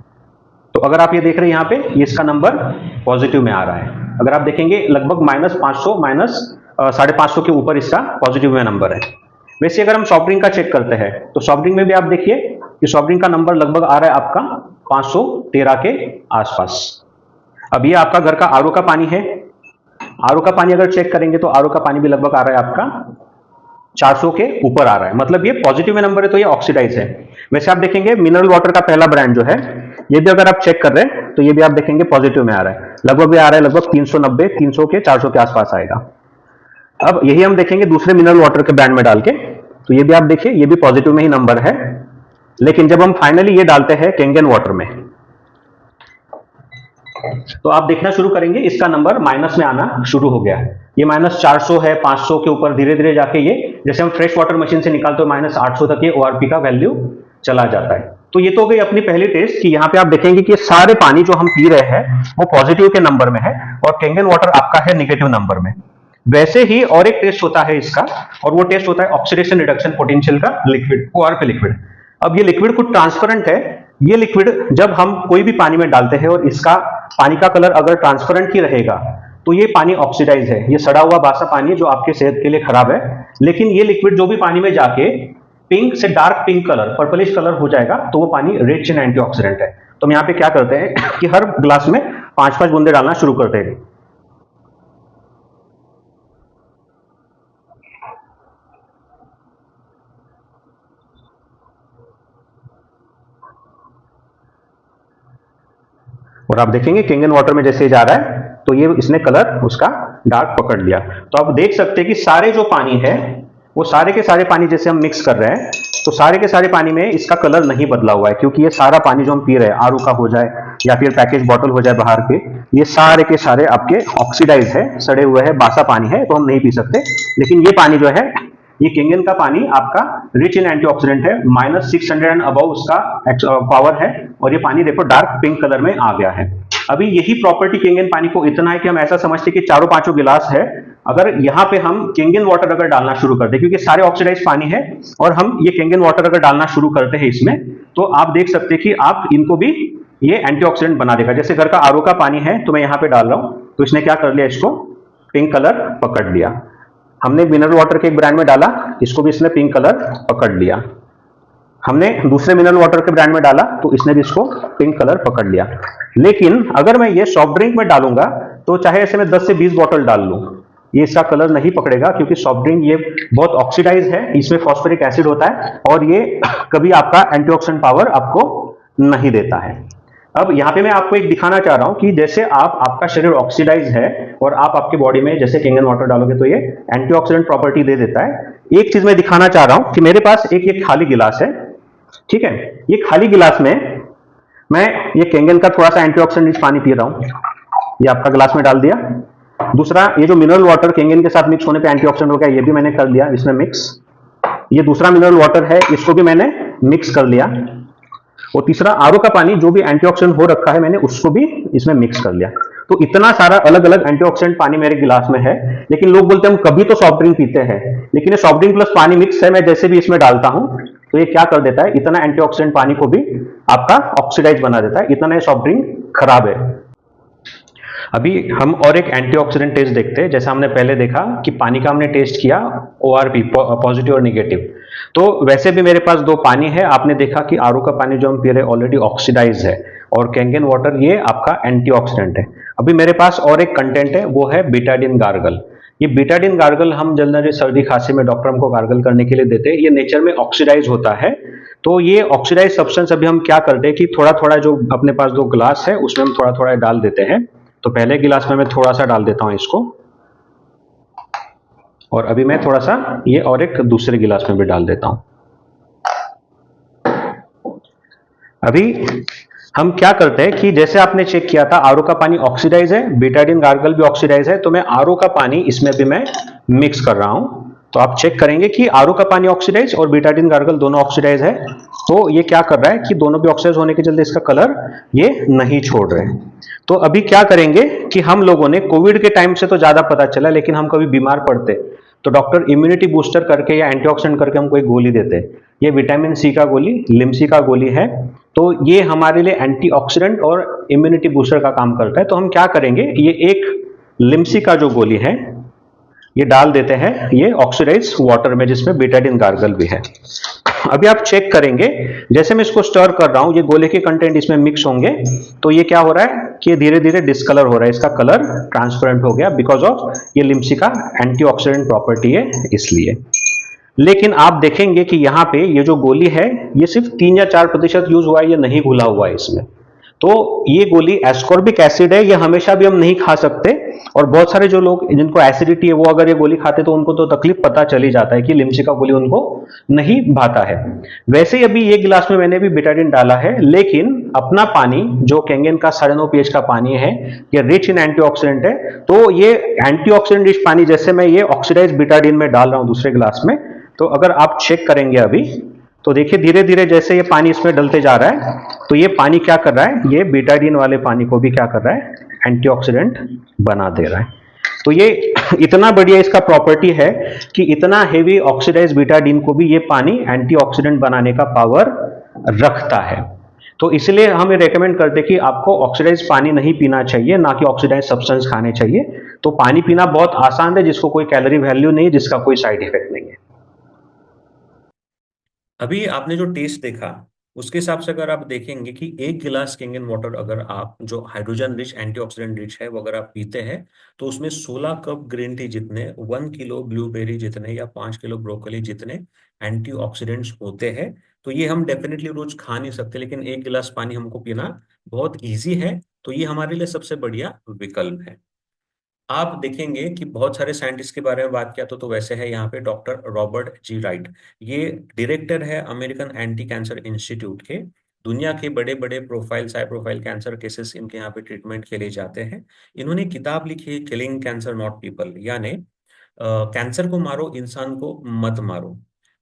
तो अगर आप ये देख रहे हैं यहाँ पे, ये इसका नंबर पॉजिटिव में आ रहा है। अगर आप देखेंगे लगभग -500 -550 के ऊपर इसका पॉजिटिव में नंबर है। वैसे अगर हम सॉफ्ट ड्रिंक का चेक करते हैं तो सॉफ्ट ड्रिंक में भी आप देखिए कि सॉफ्ट ड्रिंक का नंबर लगभग आ रहा है आपका 513 के आसपास। अब ये आपका घर का आरओ का पानी है। आरओ का पानी अगर चेक करेंगे तो आरओ का पानी भी लगभग आ रहा है आपका 400 के ऊपर आ रहा है, मतलब ये पॉजिटिव में नंबर है, तो ये ऑक्सीडाइज है। वैसे आप देखेंगे मिनरल वाटर का पहला ब्रांड जो है, ये भी अगर आप चेक कर रहे हैं तो ये भी आप देखेंगे पॉजिटिव में आ रहा है, लगभग भी आ रहा है, लगभग 390 300 के 400 के आसपास आएगा। अब यही हम देखेंगे दूसरे मिनरल वाटर के ब्रांड में डाल के, तो ये भी आप देखिए ये भी पॉजिटिव में ही नंबर है। लेकिन जब हम फाइनली ये डालते हैं केंगन वाटर में, तो आप देखना शुरू करेंगे इसका नंबर माइनस में आना शुरू हो गया है। ये -400 है, 500 के ऊपर धीरे धीरे जाके ये, जैसे हम फ्रेश वाटर मशीन से निकालते हो -800 तक ये ओआरपी का वैल्यू चला जाता है। तो ये तो हो गई अपनी पहली टेस्ट कि यहाँ पे आप देखेंगे कि सारे पानी जो हम पी रहे हैं वो पॉजिटिव के नंबर में है और केंगन वाटर आपका है निगेटिव नंबर में। वैसे ही और एक टेस्ट होता है इसका, और वो टेस्ट होता है ऑक्सीडेशन रिडक्शन पोटेंशियल का लिक्विड, ओआरपी लिक्विड। अब ये लिक्विड कुछ ट्रांसपेरेंट है। ये लिक्विड जब हम कोई भी पानी में डालते हैं और इसका पानी का कलर अगर ट्रांसपेरेंट ही रहेगा तो ये पानी ऑक्सीडाइज है, ये सड़ा हुआ बासा पानी है जो आपके सेहत के लिए खराब है। लेकिन ये लिक्विड जो भी पानी में जाके पिंक से dark pink colour, purplish colour हो जाएगा, तो वो पानी रिच इन एंटीऑक्सीडेंट है। तो हम यहाँ पे क्या करते हैं कि हर ग्लास में 5-5 बूंदे डालना शुरू करते हैं। और आप देखेंगे केंगन वाटर में जैसे जा रहा है तो ये इसने कलर उसका डार्क पकड़ लिया। तो आप देख सकते हैं कि सारे जो पानी है वो सारे के सारे पानी जैसे हम मिक्स कर रहे हैं तो सारे के सारे पानी में इसका कलर नहीं बदला हुआ है, क्योंकि ये सारा पानी जो हम पी रहे हैं, आरओ का हो जाए या फिर पैकेज बॉटल हो जाए बाहर के, ये सारे के सारे आपके ऑक्सीडाइज है, सड़े हुए हैं, बासा पानी है, तो हम नहीं पी सकते। लेकिन ये पानी जो है, ये केंगन का पानी आपका रिच इन एंटीऑक्सीडेंट है, -600 एंड अबव उसका पावर है, और ये पानी देखो डार्क पिंक कलर में आ गया है। अभी यही प्रॉपर्टी केंगन पानी को इतना है कि हम ऐसा समझते कि 4-5 गिलास है, अगर यहाँ पे हम केंगन वाटर अगर डालना शुरू कर दे, क्योंकि सारे ऑक्सीडाइज पानी है, और हम ये केंगन वाटर अगर डालना शुरू करते हैं इसमें, तो आप देख सकते हैं कि आप इनको भी ये एंटीऑक्सीडेंट बना देगा। जैसे घर का आरओ का पानी है तो मैं यहाँ पे डाल रहा हूँ, तो इसने क्या कर लिया, इसको पिंक कलर पकड़ लिया। हमने मिनरल वाटर के एक ब्रांड में डाला, इसको भी इसने पिंक कलर पकड़ लिया। हमने दूसरे मिनरल वाटर के ब्रांड में डाला तो इसने भी इसको पिंक कलर पकड़ लिया। लेकिन अगर मैं ये सॉफ्ट ड्रिंक में डालूंगा तो चाहे ऐसे मैं 10 से 20 बॉटल डाल लूं, ये इसका कलर नहीं पकड़ेगा, क्योंकि सॉफ्ट ड्रिंक ये बहुत ऑक्सीडाइज है, इसमें फॉस्फोरिक एसिड होता है और ये कभी आपका एंटीऑक्सीडेंट पावर आपको नहीं देता है। अब यहाँ पे मैं आपको एक दिखाना चाह रहा हूँ कि जैसे आपका शरीर ऑक्सीडाइज है और आप आपके बॉडी में जैसे केंगन वाटर डालोगे तो ये एंटीऑक्सीडेंट प्रॉपर्टी दे देता है। एक चीज मैं दिखाना चाह रहा हूँ कि मेरे पास एक ये खाली गिलास है, ठीक है, ये खाली गिलास में मैं ये केंगन का थोड़ा सा एंटीऑक्सीडेंट रिच पानी पी रहा हूँ, ये आपका गिलास में डाल दिया। दूसरा, ये जो मिनरल वाटर केंगन के साथ मिक्स होने पे एंटीऑक्सीडेंट हो गया, ये भी मैंने कर लिया इसमें मिक्स। ये दूसरा मिनरल वाटर है, इसको भी मैंने मिक्स कर लिया। और तीसरा, आरओ का पानी जो भी एंटीऑक्सीडेंट हो रखा है मैंने उसको भी इसमें मिक्स कर लिया। तो इतना सारा अलग अलग एंटीऑक्सीडेंट पानी मेरे गिलास में है। लेकिन लोग बोलते हैं हम कभी तो सॉफ्ट ड्रिंक पीते हैं, लेकिन ये सॉफ्ट ड्रिंक प्लस पानी मिक्स है, मैं जैसे भी इसमें डालता हूं तो ये क्या कर देता है, इतना एंटीऑक्सीडेंट पानी को भी आपका ऑक्सीडाइज बना देता है, इतना ये सॉफ्ट ड्रिंक खराब है। अभी हम और एक एंटीऑक्सीडेंट टेस्ट देखते हैं। जैसा हमने पहले देखा कि पानी का हमने टेस्ट किया, ओआरपी, पॉजिटिव और निगेटिव। तो वैसे भी मेरे पास दो पानी है। आपने देखा कि आरओ का पानी जो हम पी रहे ऑलरेडी ऑक्सीडाइज है, और कैंगन वाटर ये आपका एंटीऑक्सीडेंट है। अभी मेरे पास और एक कंटेंट है, वो है बीटाडिन गार्गल। ये बीटाडिन गार्गल हम जनरली सर्दी खांसी में डॉक्टर हमको गार्गल करने के लिए देते हैं। ये नेचर में ऑक्सीडाइज होता है। तो ये ऑक्सीडाइज सब्सटेंस अभी हम क्या करते हैं कि थोड़ा थोड़ा, जो अपने पास दो ग्लास है उसमें हम थोड़ा थोड़ा डाल देते हैं। तो पहले गिलास में मैं थोड़ा सा डाल देता हूं इसको, और अभी मैं थोड़ा सा ये और एक दूसरे गिलास में भी डाल देता हूं। अभी हम क्या करते हैं कि जैसे आपने चेक किया था आरओ का पानी ऑक्सीडाइज है, बीटाडिन गार्गल भी ऑक्सीडाइज है, तो मैं आरओ का पानी इसमें भी मैं मिक्स कर रहा हूं। तो आप चेक करेंगे कि आरओ का पानी ऑक्सीडाइज और बीटाडिन गार्गल दोनों ऑक्सीडाइज है। तो ये क्या कर रहा है कि दोनों भी ऑक्सीडाइज होने के चलते इसका कलर ये नहीं छोड़ रहे। तो अभी क्या करेंगे कि हम लोगों ने कोविड के टाइम से तो ज्यादा पता चला, लेकिन हम कभी बीमार पड़ते तो डॉक्टर इम्यूनिटी बूस्टर करके या एंटीऑक्सीडेंट करके हमको एक गोली देते। ये विटामिन सी का गोली, लिम्सी का गोली है। तो ये हमारे लिए एंटीऑक्सीडेंट और इम्यूनिटी बूस्टर का काम करता है। तो हम क्या करेंगे, ये एक लिम्सी का जो गोली है ये डाल देते हैं ये ऑक्सीडाइज वाटर में, जिसमें बीटाडिन गार्गल भी है। अभी आप चेक करेंगे, जैसे मैं इसको स्टर कर रहा हूं, ये गोले के कंटेंट इसमें मिक्स होंगे, तो ये क्या हो रहा है कि धीरे धीरे डिस्कलर हो रहा है, इसका कलर ट्रांसपेरेंट हो गया, बिकॉज ऑफ ये लिम्सी का एंटीऑक्सीडेंट प्रॉपर्टी है इसलिए। लेकिन आप देखेंगे कि यहाँ पे ये जो गोली है ये सिर्फ 3 या 4% यूज हुआ है, ये नहीं घुला हुआ है इसमें। तो ये गोली एस्कॉर्बिक एसिड है, ये हमेशा भी हम नहीं खा सकते। और बहुत सारे जो लोग जिनको एसिडिटी है वो अगर ये गोली खाते तो उनको तो तकलीफ पता चली जाता है कि लिम्सी का गोली उनको नहीं भाता है। वैसे ही अभी ये गिलास में मैंने भी बिटाडिन डाला है, लेकिन अपना पानी जो कैंगन का 9.5 pH का पानी है, ये रिच इन एंटीऑक्सीडेंट है। तो ये एंटीऑक्सीडेंट रिच पानी जैसे मैं ये ऑक्सीडाइज बिटाडिन में डाल रहा हूं दूसरे गिलास में, तो अगर आप चेक करेंगे अभी तो देखिए धीरे धीरे जैसे ये पानी इसमें डलते जा रहा है, तो ये पानी क्या कर रहा है, ये बीटाडिन वाले पानी को भी क्या कर रहा है, एंटीऑक्सीडेंट बना दे रहा है। तो ये इतना बढ़िया इसका प्रॉपर्टी है कि इतना हेवी ऑक्सीडाइज बीटाडिन को भी ये पानी एंटीऑक्सीडेंट बनाने का पावर रखता है। तो इसलिए हम ये रेकमेंड करते हैं कि आपको ऑक्सीडाइज पानी नहीं पीना चाहिए, ना कि ऑक्सीडाइज सब्सटेंस खाने चाहिए। तो पानी पीना बहुत आसान है, जिसको कोई कैलोरी वैल्यू नहीं, जिसका कोई साइड इफेक्ट नहीं है। अभी आपने जो टेस्ट देखा उसके हिसाब से अगर आप देखेंगे कि एक गिलास किंगन वाटर अगर आप जो हाइड्रोजन रिच एंटीऑक्सीडेंट रिच है वो अगर आप पीते हैं तो उसमें 16 कप ग्रीन टी जितने, 1 किलो ब्लूबेरी जितने या 5 किलो ब्रोकली जितने एंटीऑक्सीडेंट्स होते हैं। तो ये हम डेफिनेटली रोज खा नहीं सकते, लेकिन एक गिलास पानी हमको पीना बहुत ईजी है। तो ये हमारे लिए सबसे बढ़िया विकल्प है। आप देखेंगे कि बहुत सारे साइंटिस्ट के बारे में बात किया तो वैसे है यहाँ पे डॉक्टर रॉबर्ट जी राइट। ये डायरेक्टर है अमेरिकन एंटी कैंसर इंस्टीट्यूट के। दुनिया के बड़े बड़े profile, high profile cancer cases इनके यहाँ पे ट्रीटमेंट के लिए जाते हैं। इन्होंने किताब लिखी है किलिंग कैंसर नॉट पीपल, यानी कैंसर को मारो इंसान को मत मारो।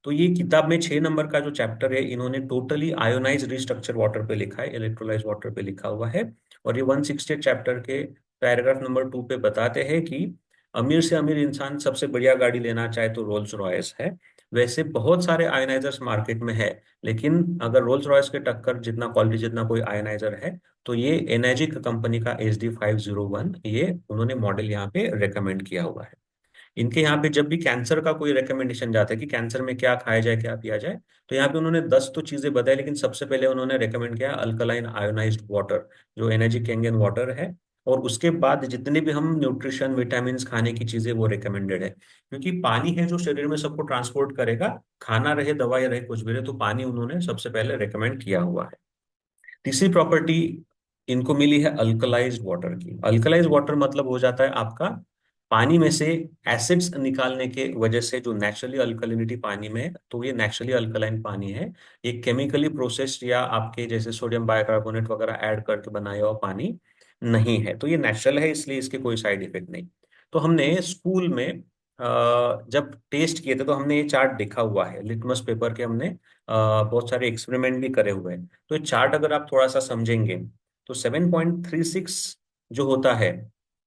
तो ये किताब में 6 नंबर का जो चैप्टर है इन्होंने टोटली आयोनाइज रिस्ट्रक्चर वाटर पे लिखा है, इलेक्ट्रोलाइज वाटर पे लिखा हुआ है। और ये 160 चैप्टर के पैराग्राफ नंबर 2 पे बताते हैं कि अमीर से अमीर इंसान सबसे बढ़िया गाड़ी लेना चाहे तो रोल्स रॉयस है। वैसे बहुत सारे आयनाइजर्स मार्केट में है, लेकिन अगर रोल्स रॉयस के टक्कर जितना क्वालिटी जितना कोई आयनाइजर है तो ये एनर्जिक कंपनी का HD 501 ये उन्होंने मॉडल यहाँ पे रेकमेंड किया हुआ है। इनके यहाँ पे जब भी कैंसर का कोई रिकमेंडेशन जाता है कि कैंसर में क्या खाया जाए क्या पिया जाए, तो यहाँ पे उन्होंने 10 तो चीजें बताई, लेकिन सबसे पहले उन्होंने रेकमेंड किया अल्कलाइन आयोनाइज्ड वाटर, जो एनर्जी कैंगन वाटर है। और उसके बाद जितने भी हम न्यूट्रिशन विटामिन खाने की चीजें वो रिकमेंडेड है, क्योंकि पानी है जो शरीर में सबको ट्रांसपोर्ट करेगा। खाना रहे दवाई रहे कुछ भी रहे, तो पानी उन्होंने सबसे पहले रिकमेंड किया हुआ है। तीसरी प्रॉपर्टी इनको मिली है अल्कलाइज्ड वाटर की। अल्कलाइज्ड वाटर मतलब हो जाता है आपका पानी में से एसिड्स निकालने के वजह से जो नेचुरली अल्कलिनिटी पानी में है, तो ये नेचुरली अल्कलाइन पानी है। ये केमिकली प्रोसेस्ड या आपके जैसे सोडियम बाइकार्बोनेट वगैरह ऐड करके बनाया हुआ पानी नहीं है। तो ये नेचुरल है, इसलिए इसके कोई साइड इफेक्ट नहीं। तो हमने स्कूल में जब टेस्ट किए थे तो हमने ये चार्ट देखा हुआ है लिटमस पेपर के, हमने बहुत सारे एक्सपेरिमेंट भी करे हुए हैं। तो ये चार्ट अगर आप थोड़ा सा समझेंगे तो 7.36 जो होता है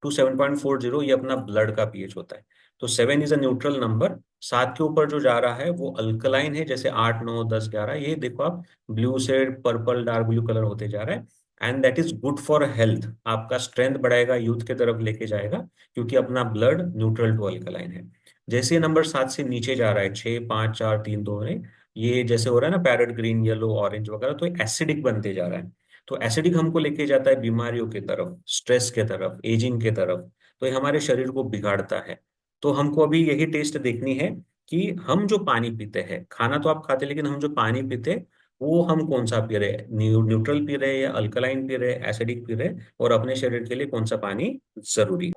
टू 7.40 ये अपना ब्लड का पीएच होता है। तो 7 इज अ न्यूट्रल नंबर। 7 के ऊपर जो जा रहा है वो अल्कलाइन है, जैसे 8, 9, 10, 11, ये देखो आप ब्लू से पर्पल डार्क ब्लू कलर होते जा रहा है। And that is good for health, आपका स्ट्रेंथ बढ़ाएगा, यूथ के तरफ लेके जाएगा, क्योंकि अपना ब्लड न्यूट्रल टू अल्कलाइन है। जैसे ये नंबर 7 से नीचे जा रहा है, 6, 5, 4, 3, 2 में, ये जैसे हो रहा है ना पैरेट ग्रीन, येलो, ऑरेंज वगैरह, तो एसिडिक बनते जा रहा है। तो एसिडिक हमको लेके जाता है बीमारियों की तरफ, स्ट्रेस के तरफ, एजिंग के तरफ। तो ये हमारे शरीर को बिगाड़ता है। तो हमको अभी यही टेस्ट देखनी है कि हम जो पानी पीते हैं, खाना तो आप खाते हैं, लेकिन हम जो पानी पीते हैं वो हम कौन सा पी रहे हैं, न्यूट्रल पी रहे हैं या अल्कलाइन पी रहे हैं, एसिडिक पी रहे हैं, और अपने शरीर के लिए कौन सा पानी जरूरी है।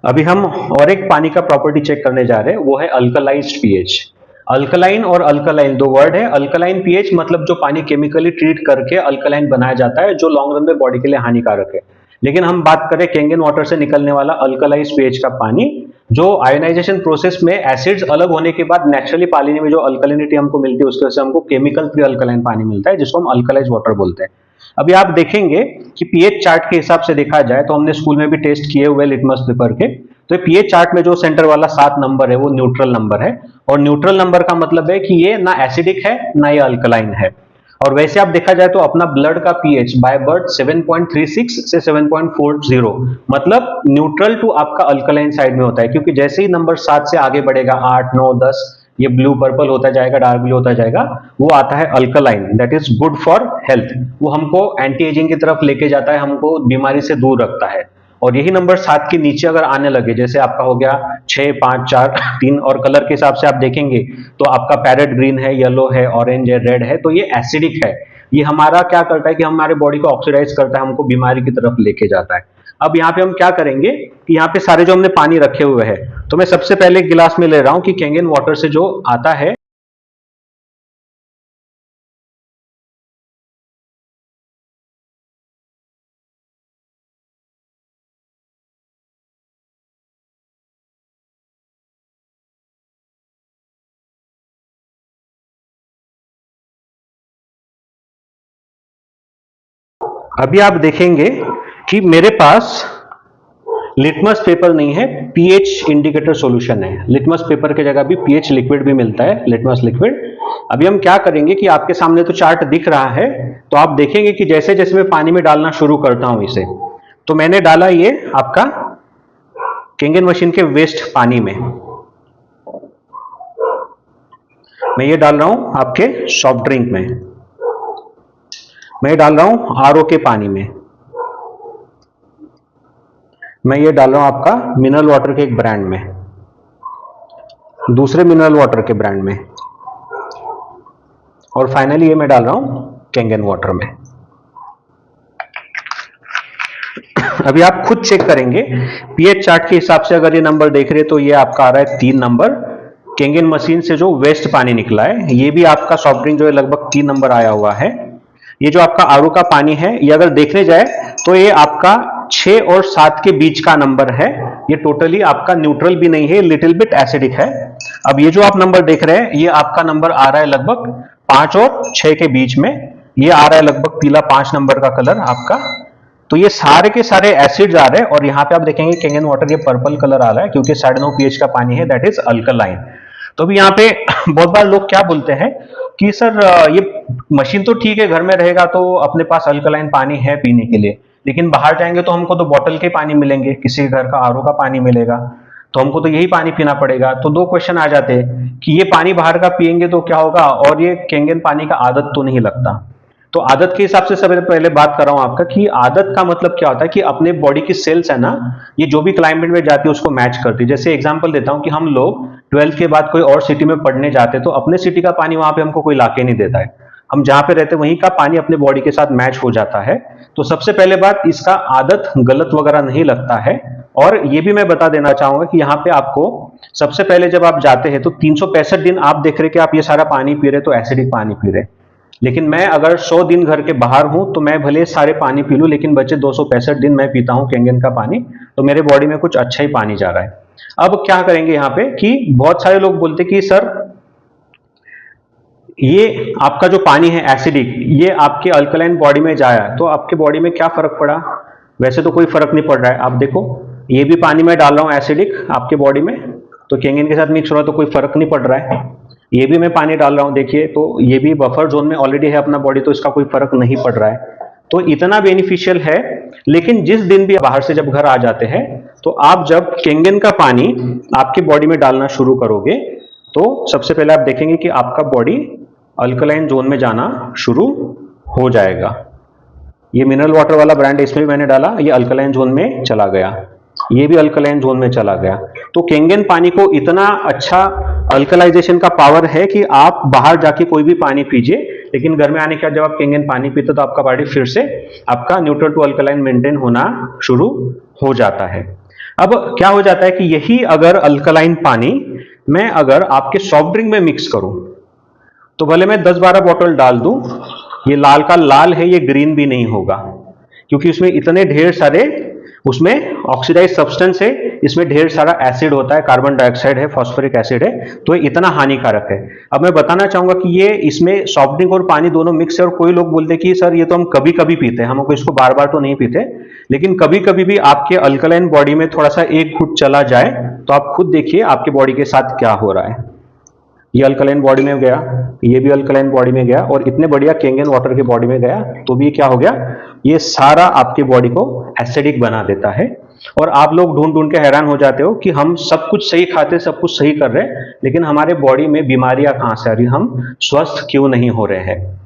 अभी हम और एक पानी का प्रॉपर्टी चेक करने जा रहे हैं, वो है अल्कलाइज्ड पीएच। अल्कलाइन और अल्कलाइन दो वर्ड है। अल्कलाइन पीएच मतलब जो पानी केमिकली ट्रीट करके अल्कलाइन बनाया जाता है, जो लॉन्ग रन में बॉडी के लिए हानिकारक है। लेकिन हम बात करें केंगन वाटर से निकलने वाला अल्कलाइज्ड पीएच का पानी, जो आयोनाइजेशन प्रोसेस में एसिड्स अलग होने के बाद नेचुरली पानी में जो अल्कलिनिटी हमको मिलती है, उसकी वजह से हमको केमिकल फ्री अल्कलाइन पानी मिलता है, जिसको हम अल्कलाइज्ड वाटर बोलते हैं। अभी आप देखेंगे कि पीएच चार्ट के हिसाब से देखा जाए तो हमने स्कूल में भी टेस्ट किए हुए लिटमस पेपर के, तो पीएच चार्ट में जो सेंटर वाला 7 नंबर है वो न्यूट्रल नंबर है। और न्यूट्रल नंबर का मतलब है कि ये ना एसिडिक है ना ये अल्कलाइन है। और वैसे आप देखा जाए तो अपना ब्लड का पीएच बाय बर्थ 7.36 से 7.40, मतलब न्यूट्रल टू आपका अल्कलाइन साइड में होता है, क्योंकि जैसे ही नंबर 7 से आगे बढ़ेगा, 8, 9, 10, ये ब्लू पर्पल होता जाएगा, डार्क ब्लू होता जाएगा, वो आता है alkaline, that is good for health. वो हमको एंटी एजिंग की तरफ लेके जाता है, हमको बीमारी से दूर रखता है। और यही नंबर 7 के नीचे अगर आने लगे, जैसे आपका हो गया 6, 5, 4, 3, और कलर के हिसाब से आप देखेंगे तो आपका पैरेट ग्रीन है, येलो है, ऑरेंज है, रेड है, तो ये एसिडिक है। ये हमारा क्या करता है कि हमारे बॉडी को ऑक्सीडाइज करता है, हमको बीमारी की तरफ लेके जाता है। अब यहाँ पे हम क्या करेंगे कि यहाँ पे सारे जो हमने पानी रखे हुए हैं, तो मैं सबसे पहले एक गिलास में ले रहा हूँ कि केंगन वाटर से जो आता है, अभी आप देखेंगे कि मेरे पास लिटमस पेपर नहीं है, पीएच इंडिकेटर सॉल्यूशन है। लिटमस पेपर की जगह भी पीएच लिक्विड भी मिलता है, लिटमस लिक्विड। अभी हम क्या करेंगे कि आपके सामने तो चार्ट दिख रहा है, तो आप देखेंगे कि जैसे जैसे मैं पानी में डालना शुरू करता हूं इसे, तो मैंने डाला ये आपका केंगन मशीन के वेस्ट पानी में, मैं ये डाल रहा हूं आपके सॉफ्ट ड्रिंक में, मैं डाल रहा हूं आरओ के पानी में, मैं ये डाल रहा हूं आपका मिनरल वाटर के एक ब्रांड में, दूसरे मिनरल वाटर के ब्रांड में, और फाइनली ये मैं डाल रहा हूं केंगन वाटर में। अभी आप खुद चेक करेंगे पीएच चार्ट के हिसाब से, अगर ये नंबर देख रहे तो ये आपका आ रहा है 3 नंबर। केंगन मशीन से जो वेस्ट पानी निकला है, ये भी आपका सॉफ्ट ड्रिंक जो है लगभग 3 नंबर आया हुआ है। ये जो आपका आरओ का पानी है, ये अगर देखने जाए तो ये आपका 6 और 7 के बीच का नंबर है। ये टोटली आपका न्यूट्रल भी नहीं है, लिटिल बिट एसिडिक है। अब ये जो आप नंबर देख रहे हैं, ये आपका नंबर आ रहा है लगभग 5 और 6 के बीच में। ये आ रहा है लगभग पीला 5 नंबर का कलर आपका। तो ये सारे के सारे एसिड्स आ रहे हैं, और यहाँ पे आप देखेंगे केंगन वाटर ये पर्पल कलर आ रहा है, क्योंकि 9.5 पीएच का पानी है, दैट इज अल्कलाइन। तो अभी यहाँ पे बहुत बार लोग क्या बोलते हैं कि सर ये मशीन तो ठीक है, घर में रहेगा तो अपने पास अल्कलाइन पानी है पीने के लिए, लेकिन बाहर जाएंगे तो हमको तो बॉटल के पानी मिलेंगे, किसी घर का आरओ का पानी मिलेगा, तो हमको तो यही पानी पीना पड़ेगा। तो दो क्वेश्चन आ जाते हैं कि ये पानी बाहर का पिएंगे तो क्या होगा, और ये केंगन पानी का आदत तो नहीं लगता। तो आदत के हिसाब से सबसे पहले बात कर रहा हूं आपका कि आदत का मतलब क्या होता है कि अपने बॉडी की सेल्स है ना, ये जो भी क्लाइमेट में जाती है उसको मैच करती है। जैसे एग्जांपल देता हूं कि हम लोग 12th के बाद कोई और सिटी में पढ़ने जाते हैं, तो अपने सिटी का पानी वहां पे हमको कोई लाके नहीं देता है, हम जहां पे रहते हैं वहीं का पानी अपने बॉडी के साथ मैच हो जाता है। तो सबसे पहले बात, इसका आदत गलत वगैरह नहीं लगता है। और ये भी मैं बता देना चाहूंगा कि यहाँ पे आपको सबसे पहले जब आप जाते हैं तो 365 दिन आप देख रहे कि आप ये सारा पानी पी रहे, तो एसिडिक पानी पी रहे। लेकिन मैं अगर 100 दिन घर के बाहर हूं तो मैं भले सारे पानी पी लूं, लेकिन बचे 265 दिन मैं पीता हूं केंगन का पानी, तो मेरे बॉडी में कुछ अच्छा ही पानी जा रहा है। अब क्या करेंगे यहाँ पे कि बहुत सारे लोग बोलते कि सर ये आपका जो पानी है एसिडिक, ये आपके अल्कलाइन बॉडी में जाया तो आपके बॉडी में क्या फर्क पड़ा। वैसे तो कोई फर्क नहीं पड़ रहा है। आप देखो ये भी पानी में डाल रहा हूँ एसिडिक आपके बॉडी में, तो केंगन के साथ मिक्स हो रहा है तो कोई फर्क नहीं पड़ रहा है। ये भी मैं पानी डाल रहा हूँ, देखिए तो ये भी बफर जोन में ऑलरेडी है अपना बॉडी, तो इसका कोई फर्क नहीं पड़ रहा है। तो इतना बेनिफिशियल है। लेकिन जिस दिन भी बाहर से जब घर आ जाते हैं, तो आप जब केंगन का पानी आपकी बॉडी में डालना शुरू करोगे, तो सबसे पहले आप देखेंगे कि आपका बॉडी अल्कलाइन जोन में जाना शुरू हो जाएगा। ये मिनरल वाटर वाला ब्रांड इसमें भी मैंने डाला, ये अल्कलाइन जोन में चला गया, ये भी अल्कलाइन जोन में चला गया। तो केंगन पानी को इतना अच्छा अल्कलाइजेशन का पावर है कि आप बाहर जाके कोई भी पानी पीजिए, लेकिन घर में आने के बाद जब आप केंगन पानी पीते तो आपका बॉडी फिर से आपका न्यूट्रल टू अल्कलाइन मेंटेन होना शुरू हो जाता है। अब क्या हो जाता है कि यही अगर अल्कलाइन पानी मैं अगर आपके सॉफ्ट ड्रिंक में मिक्स करूं, तो भले मैं 10-12 बॉटल डाल दूं, ये लाल का लाल है, ये ग्रीन भी नहीं होगा, क्योंकि उसमें इतने ढेर सारे उसमें ऑक्सीडाइज सब्सटेंस है, इसमें ढेर सारा एसिड होता है, कार्बन डाइऑक्साइड है, फॉस्फोरिक एसिड है, तो ये इतना हानिकारक है। अब मैं बताना चाहूंगा कि ये इसमें सॉफ्ट ड्रिंक और पानी दोनों मिक्स है, और कोई लोग बोलते हैं कि सर ये तो हम कभी कभी पीते हैं, हमको इसको बार बार तो नहीं पीते, लेकिन कभी कभी भी आपके अल्कलाइन बॉडी में थोड़ा सा एक घुट चला जाए तो आप खुद देखिए आपके बॉडी के साथ क्या हो रहा है। ये अल्कलाइन बॉडी में गया, ये भी अल्कलाइन बॉडी में गया, और इतने बढ़िया केंगन वाटर के बॉडी में गया, तो भी क्या हो गया, ये सारा आपके बॉडी को एसिडिक बना देता है। और आप लोग ढूंढ ढूंढ के हैरान हो जाते हो कि हम सब कुछ सही खाते, सब कुछ सही कर रहे हैं, लेकिन हमारे बॉडी में बीमारियां कहां से आ रही, हम स्वस्थ क्यों नहीं हो रहे हैं।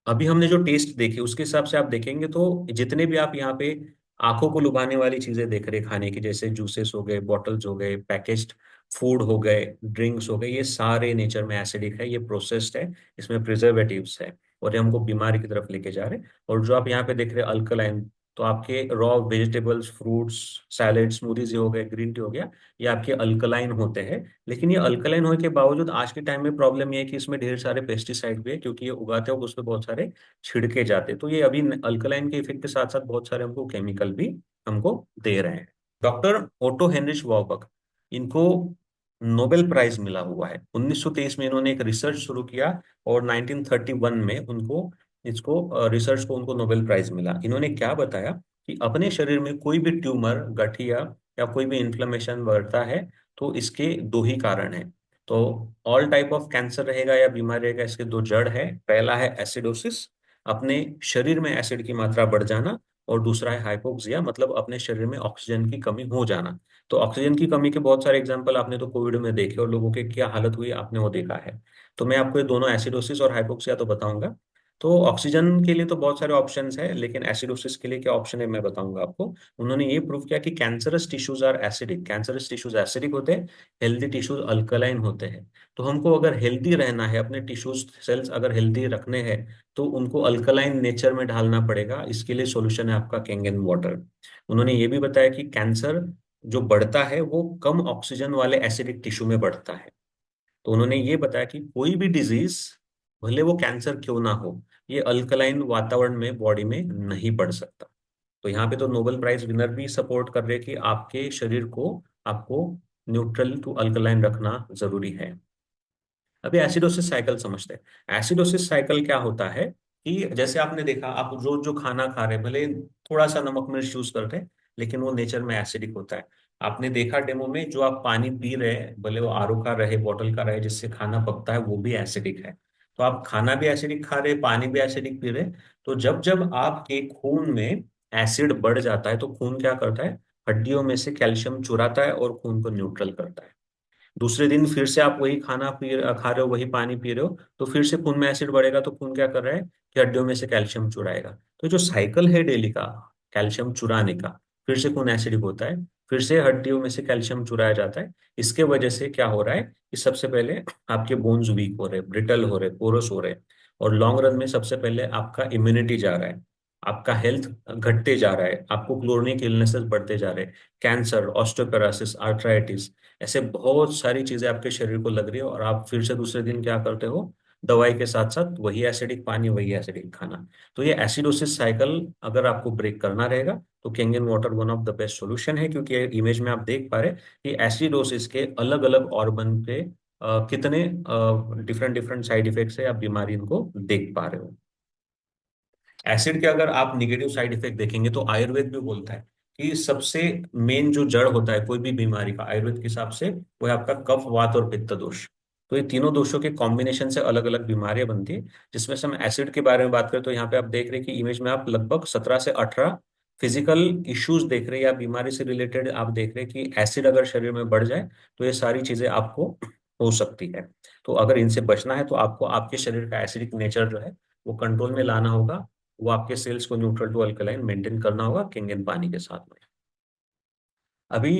अभी हमने जो टेस्ट देखे उसके हिसाब से आप देखेंगे तो जितने भी आप यहाँ पे आंखों को लुभाने वाली चीजें देख रहे खाने की, जैसे जूसेस हो गए, बॉटल्स हो गए, पैकेज्ड फूड हो गए, ड्रिंक्स हो गए, ये सारे नेचर में एसिडिक है, ये प्रोसेस्ड है, इसमें प्रिजर्वेटिव्स है, और ये हमको बीमारी की तरफ लेके जा रहे हैं। और जो आप यहाँ पे देख रहे हैं अल्कलाइन, तो आपके raw vegetables, fruits, salad, smoothies हो गए, ग्रीन टी हो गया, ये आपके अल्कलाइन होते हैं। लेकिन ये अल्कलाइन होने के बावजूद आज के टाइम में प्रॉब्लम ये है कि इसमें ढेर सारे पेस्टिसाइड भी है, क्योंकि ये उगाते वक्त उसमें बहुत सारे छिड़के जाते हैं। तो ये अभी अल्कलाइन के इफेक्ट के साथ साथ बहुत सारे हमको केमिकल भी हमको दे रहे हैं। डॉक्टर ओटो हेनरिच वॉर्बक, इनको नोबेल प्राइज मिला हुआ है। 1923 में इन्होंने एक रिसर्च शुरू किया, और 1931 में उनको इसको रिसर्च को उनको नोबेल प्राइज मिला। इन्होंने क्या बताया कि अपने शरीर में कोई भी ट्यूमर, गठिया या कोई भी इन्फ्लेमेशन बढ़ता है, तो इसके दो ही कारण है। तो ऑल टाइप ऑफ कैंसर रहेगा या बीमारी रहेगा, इसके दो जड़ है। पहला है एसिडोसिस, अपने शरीर में एसिड की मात्रा बढ़ जाना, और दूसरा है हाइपोक्सिया, मतलब अपने शरीर में ऑक्सीजन की कमी हो जाना। तो ऑक्सीजन की कमी के बहुत सारे एग्जांपल आपने तो कोविड में देखे, और लोगों के क्या हालत हुई आपने वो देखा है। तो मैं आपको ये दोनों एसिडोसिस और हाइपोक्सिया तो बताऊंगा। तो ऑक्सीजन के लिए तो बहुत सारे ऑप्शंस है, लेकिन एसिडोसिस के लिए क्या ऑप्शन है मैं बताऊंगा आपको। उन्होंने ये प्रूव किया कि cancerous tissues are acidic, cancerous tissues acidic होते हैं, हेल्दी टिश्यूज अल्कलाइन होते हैं। तो हमको अगर हेल्दी रहना है, अपने टिश्यूज सेल्स अगर हेल्दी रखने हैं, तो उनको अल्कलाइन नेचर में ढालना पड़ेगा। इसके लिए सॉल्यूशन है आपका केंगन वाटर। उन्होंने ये भी बताया कि कैंसर जो बढ़ता है वो कम ऑक्सीजन वाले एसिडिक टिश्यू में बढ़ता है। तो उन्होंने ये बताया कि कोई भी डिजीज, भले वो कैंसर क्यों ना हो, ये अल्कलाइन वातावरण में बॉडी में नहीं बढ़ सकता। तो यहाँ पे तो नोबेल प्राइज विनर भी सपोर्ट कर रहे हैं कि आपके शरीर को, आपको न्यूट्रल टू अल्कलाइन रखना जरूरी है। अभी एसिडोसिस साइकिल समझते हैं। एसिडोसिस साइकिल क्या होता है कि जैसे आपने देखा, आप रोज जो खाना खा रहे हैं, भले थोड़ा सा नमक मिर्च यूज करते हैं, लेकिन वो नेचर में एसिडिक होता है। आपने देखा डेमो में, जो आप पानी पी रहे हैं, भले वो आरओ का रहे, बॉटल का रहे, जिससे खाना पकता है, वो भी एसिडिक है। तो आप खाना भी एसिडिक खा रहे हैं, पानी भी एसिडिक पी रहे हैं। तो जब जब आपके खून में एसिड बढ़ जाता है, तो खून क्या करता है, हड्डियों में से कैल्शियम चुराता है और खून को न्यूट्रल करता है। दूसरे दिन फिर से आप वही खाना खा रहे हो, वही पानी पी रहे हो, तो फिर से खून में एसिड बढ़ेगा, तो खून क्या कर रहा है कि हड्डियों में से कैल्शियम चुराएगा। तो जो साइकिल है डेली का कैल्शियम चुराने का, फिर से खून एसिडिक होता है, फिर से हड्डियों में से कैल्शियम चुराया जाता है। इसके वजह से क्या हो रहा है कि सबसे पहले आपके बोन्स वीक हो रहे, ब्रिटल हो रहे, पोरस हो रहे, और लॉन्ग रन में सबसे पहले आपका इम्यूनिटी जा रहा है, आपका हेल्थ घटते जा रहा है, आपको क्रोनिक इलनेसेस बढ़ते जा रहे हैं, कैंसर, ऑस्टियोपेरोसिस, आर्थराइटिस, ऐसे बहुत सारी चीजें आपके शरीर को लग रही है। और आप फिर से दूसरे दिन क्या करते हो, दवाई के साथ साथ वही एसिडिक पानी, वही एसिडिक खाना। तो ये एसिडोसिस साइकिल अगर आपको ब्रेक करना रहेगा, तो Kangen water one of the best solution है। क्योंकि इमेज में आप देख पा रहे कि एसिडोसिस के अलग अलग ऑर्गन पे कितने डिफरेंट डिफरेंट साइड इफेक्ट्स है, आप बीमारी इनको देख पा रहे हो। एसिड के अगर आप निगेटिव साइड इफेक्ट देखेंगे, तो आयुर्वेद भी बोलता है कि सबसे मेन जो जड़ होता है कोई भी बीमारी का आयुर्वेद के हिसाब से, वो है आपका कफ, वात और पित्त दोष। तो ये तीनों दोषों के कॉम्बिनेशन से अलग अलग बीमारियां बनती है। जिसमें से हम एसिड के बारे में बात करें तो यहाँ पे आप देख रहे हैं कि इमेज में आप लगभग 17 से 18 फिजिकल इश्यूज देख रहे हैं, या बीमारी से रिलेटेड आप देख रहे हैं कि एसिड अगर शरीर में बढ़ जाए तो ये सारी चीजें आपको हो सकती है। तो अगर इनसे बचना है तो आपको आपके शरीर का एसिडिक नेचर जो है वो कंट्रोल में लाना होगा। वो आपके सेल्स को न्यूट्रल टू अल्कलाइन मेंटेन करना होगा किंगन पानी के साथ में। अभी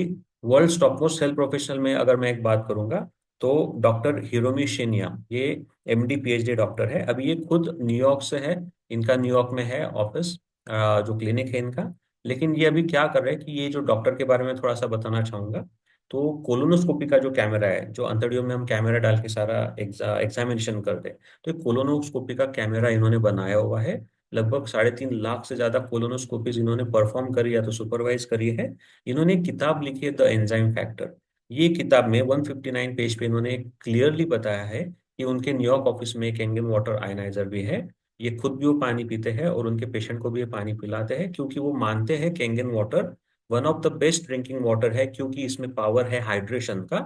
world top most health professional में अगर मैं एक बात करूंगा तो डॉक्टर हिरोमी शिन्या, ये एमडी पीएचडी डॉक्टर है। अभी ये खुद न्यूयॉर्क से है, इनका न्यूयॉर्क में है ऑफिस, जो क्लिनिक है इनका। लेकिन ये अभी क्या कर रहे हैं कि ये जो डॉक्टर के बारे में थोड़ा सा बताना चाहूंगा। तो कोलोनोस्कोपी का जो कैमरा है, जो अंतड़ियों में हम कैमरा डाल के सारा एग्जामिनेशन करते हैं, तो कोलोनोस्कोपी का कैमरा इन्होंने बनाया हुआ है। लगभग 3.5 लाख से ज्यादा कोलोनोस्कोपीज इन्होंने परफॉर्म करी या तो सुपरवाइज करी है। इन्होंने एक किताब लिखी है द एंजाइम फैक्टर। ये किताब में 159 पेज पे इन्होंने क्लियरली बताया है कि उनके न्यूयॉर्क ऑफिस में एक एंगन वाटर आयनाइजर भी है। ये खुद भी वो पानी पीते हैं और उनके पेशेंट को भी ये पानी पिलाते हैं, क्योंकि वो मानते हैं कि एंगन water one of the best drinking water है, क्योंकि इसमें पावर है हाइड्रेशन का,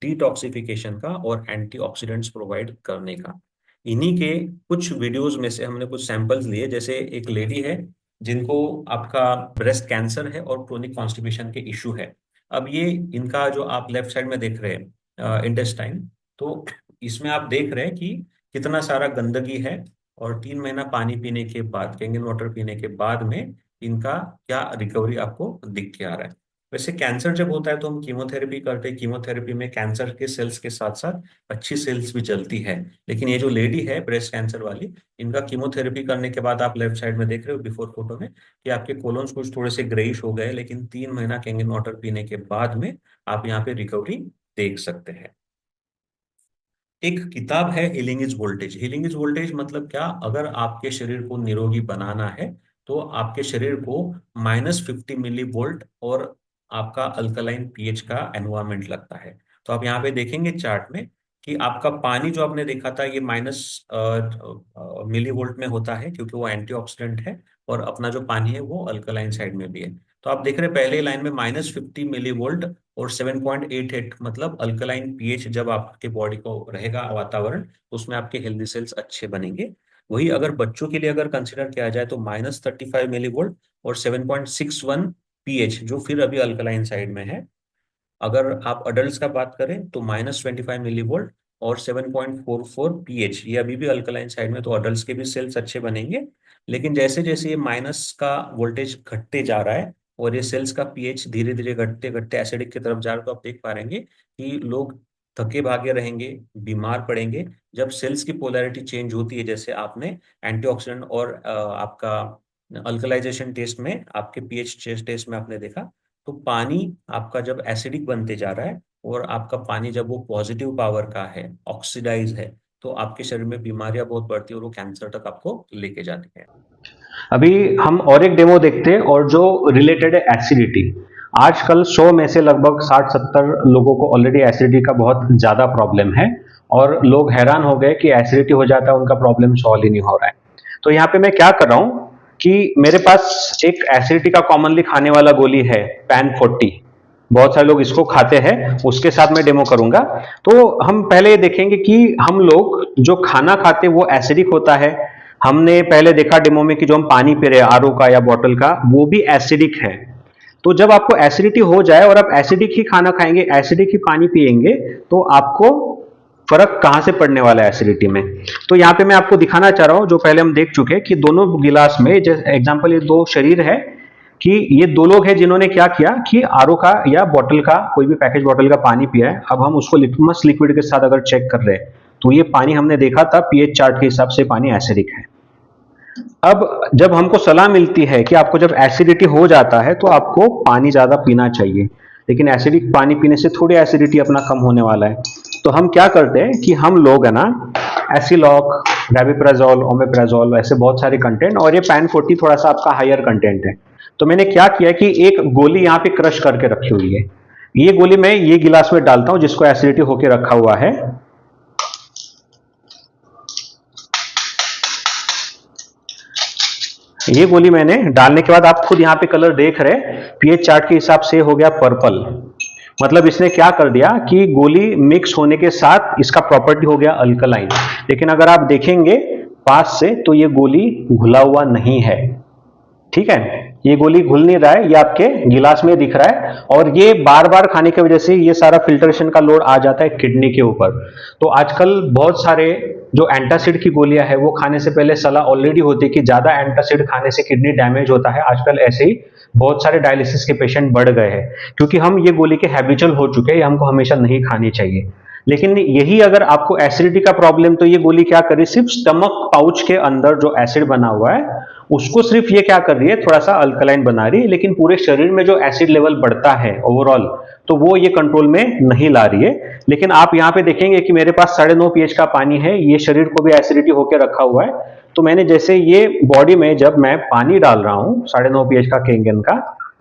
डिटॉक्सिफिकेशन का और एंटीऑक्सीडेंट्स प्रोवाइड करने का। इन्हीं के कुछ वीडियोस में से हमने कुछ सैंपल्स लिए। जैसे एक लेडी है जिनको आपका ब्रेस्ट कैंसर है और क्रोनिक कॉन्स्टिपेशन के इश्यू है। अब ये इनका जो आप लेफ्ट साइड में देख रहे हैं इंटेस्टाइन, तो इसमें आप देख रहे हैं कि कितना सारा गंदगी है। और 3 महीना पानी पीने के बाद, कैंगन वाटर पीने के बाद में इनका क्या रिकवरी आपको दिख के आ रहा है। वैसे कैंसर जब होता है तो हम कीमोथेरेपी करते हैं। कीमोथेरेपी में कैंसर के सेल्स के साथ साथ अच्छी सेल्स भी जलती है। लेकिन ये जो लेडी है ब्रेस्ट कैंसर वाली, इनका कीमोथेरेपी करने के बाद आप लेफ्ट साइड में देख रहे हो बिफोर फोटो में कि आपके कोलोन्स कुछ थोड़े से ग्रेइश हो गए, लेकिन 3 महीना कैंगन वाटर पीने के बाद में आप यहाँ पे रिकवरी देख सकते हैं। एक किताब है healing is voltage. Healing is voltage मतलब क्या, अगर आपके शरीर को निरोगी बनाना है तो आपके शरीर को -50 मिली वोल्ट और आपका अल्कलाइन पीएच का एनवायरमेंट लगता है। तो आप यहाँ पे देखेंगे चार्ट में कि आपका पानी जो आपने देखा था ये माइनस मिली वोल्ट में होता है, क्योंकि वो एंटीऑक्सीडेंट है। और अपना जो पानी है वो अल्कलाइन साइड में भी है। तो आप देख रहे हैं पहले लाइन में -50 मिली वोल्ट और 7.88, मतलब अल्कलाइन पीएच जब आपके बॉडी को रहेगा वातावरण तो उसमें आपके हेल्दी सेल्स अच्छे बनेंगे। वही अगर बच्चों के लिए अगर कंसिडर किया जाए तो -35 मिली वोल्ट और 7.61 पीएच, जो फिर अभी अल्कलाइन साइड में है। अगर आप अडल्ट का बात करें तो -25 मिली वोल्ट और 7.44 पीएच, ये अभी भी अल्कलाइन साइड में, तो अडल्ट के भी सेल्स अच्छे बनेंगे। लेकिन जैसे जैसे ये माइनस का वोल्टेज घटते जा रहा है और ये सेल्स का पीएच धीरे धीरे घटते घटते एसिडिक की तरफ जा रहा है, तो आप देख पा रहेंगे कि लोग थके भागे रहेंगे, बीमार पड़ेंगे। जब सेल्स की पोलैरिटी चेंज होती है, जैसे आपने एंटीऑक्सीडेंट और आपका अल्कलाइजेशन टेस्ट में, आपके पीएच टेस्ट में आपने देखा, तो पानी आपका जब एसिडिक बनते जा रहा है और आपका पानी जब वो पॉजिटिव पावर का है, ऑक्सीडाइज है, तो आपके शरीर में बीमारियां बहुत बढ़ती है और वो कैंसर तक आपको लेके जाती है। अभी हम और एक डेमो देखते हैं और जो रिलेटेड है एसिडिटी। आजकल 100 में से लगभग 60-70 लोगों को ऑलरेडी एसिडिटी का बहुत ज़्यादा प्रॉब्लम है और लोग हैरान हो गए कि एसिडिटी हो जाता है उनका प्रॉब्लम सॉल्व ही नहीं हो रहा है। तो यहाँ पे मैं क्या कर रहा हूँ कि मेरे पास एक एसिडिटी का कॉमनली खाने वाला गोली है पैन 40। बहुत सारे लोग इसको खाते हैं, उसके साथ मैं डेमो करूंगा। तो हम पहले ये देखेंगे कि हम लोग जो खाना खाते हैं वो एसिडिक होता है। हमने पहले देखा डेमो में कि जो हम पानी पी रहे हैं आरओ का या बॉटल का, वो भी एसिडिक है। तो जब आपको एसिडिटी हो जाए और आप एसिडिक ही खाना खाएंगे, एसिडिक ही पानी पिएंगे, तो आपको फर्क कहां से पड़ने वाला है एसिडिटी में। तो यहाँ पे मैं आपको दिखाना चाह रहा हूं, जो पहले हम देख चुके हैं कि दोनों गिलास में, जैसे एग्जांपल ये दो शरीर है, कि ये दो लोग हैं जिन्होंने क्या किया कि आरओ का या बॉटल का, कोई भी पैकेज बॉटल का पानी पिया है। अब हम उसको लिटमस लिक्विड के साथ अगर चेक कर रहे हैं तो ये पानी हमने देखा था पीएच चार्ट के हिसाब से पानी एसिडिक है। अब जब हमको सलाह मिलती है कि आपको जब एसिडिटी हो जाता है तो आपको पानी ज्यादा पीना चाहिए, लेकिन एसिडिक पानी पीने से थोड़ी एसिडिटी अपना कम होने वाला है। तो हम क्या करते हैं कि हम लोग है ना एसिलॉक, रेबिप्राजोल, ओमेप्राजोल, ऐसे बहुत सारे कंटेंट, और ये पैन 40 थोड़ा सा आपका हायर कंटेंट है। तो मैंने क्या किया कि एक गोली यहाँ पे क्रश करके रखी हुई है। ये गोली मैं ये गिलास में डालता हूं जिसको एसिडिटी होके रखा हुआ है। ये गोली मैंने डालने के बाद आप खुद यहाँ पे कलर देख रहे हैं, पीएच चार्ट के हिसाब से हो गया पर्पल। मतलब इसने क्या कर दिया कि गोली मिक्स होने के साथ इसका प्रॉपर्टी हो गया अल्कलाइन। लेकिन अगर आप देखेंगे पास से तो ये गोली घुला हुआ नहीं है, ठीक है, ये गोली घुल नहीं रहा है, ये आपके गिलास में दिख रहा है और ये बार बार खाने की वजह से ये सारा फिल्ट्रेशन का लोड आ जाता है किडनी के ऊपर। तो आजकल बहुत सारे जो एंटासिड की गोलियां है वो खाने से पहले सलाह ऑलरेडी होती है कि ज्यादा एंटासिड खाने से किडनी डैमेज होता है। आजकल ऐसे ही बहुत सारे डायलिसिस के पेशेंट बढ़ गए हैं क्योंकि हम ये गोली के हैबिचुअल हो चुके हैं, हमको हमेशा नहीं खानी चाहिए। लेकिन यही अगर आपको एसिडिटी का प्रॉब्लम, तो ये गोली क्या कर रही है, सिर्फ स्टमक पाउच के अंदर जो एसिड बना हुआ है उसको सिर्फ ये क्या कर रही है, थोड़ा सा अल्कलाइन बना रही है, लेकिन पूरे शरीर में जो एसिड लेवल बढ़ता है ओवरऑल तो वो ये कंट्रोल में नहीं ला रही है। लेकिन आप यहाँ पे देखेंगे कि मेरे पास 9.5 पीएच का पानी है, ये शरीर को भी एसिडिटी होकर रखा हुआ है। तो मैंने जैसे ये बॉडी में जब मैं पानी डाल रहा हूँ 9.5 पीएच का केंगन का,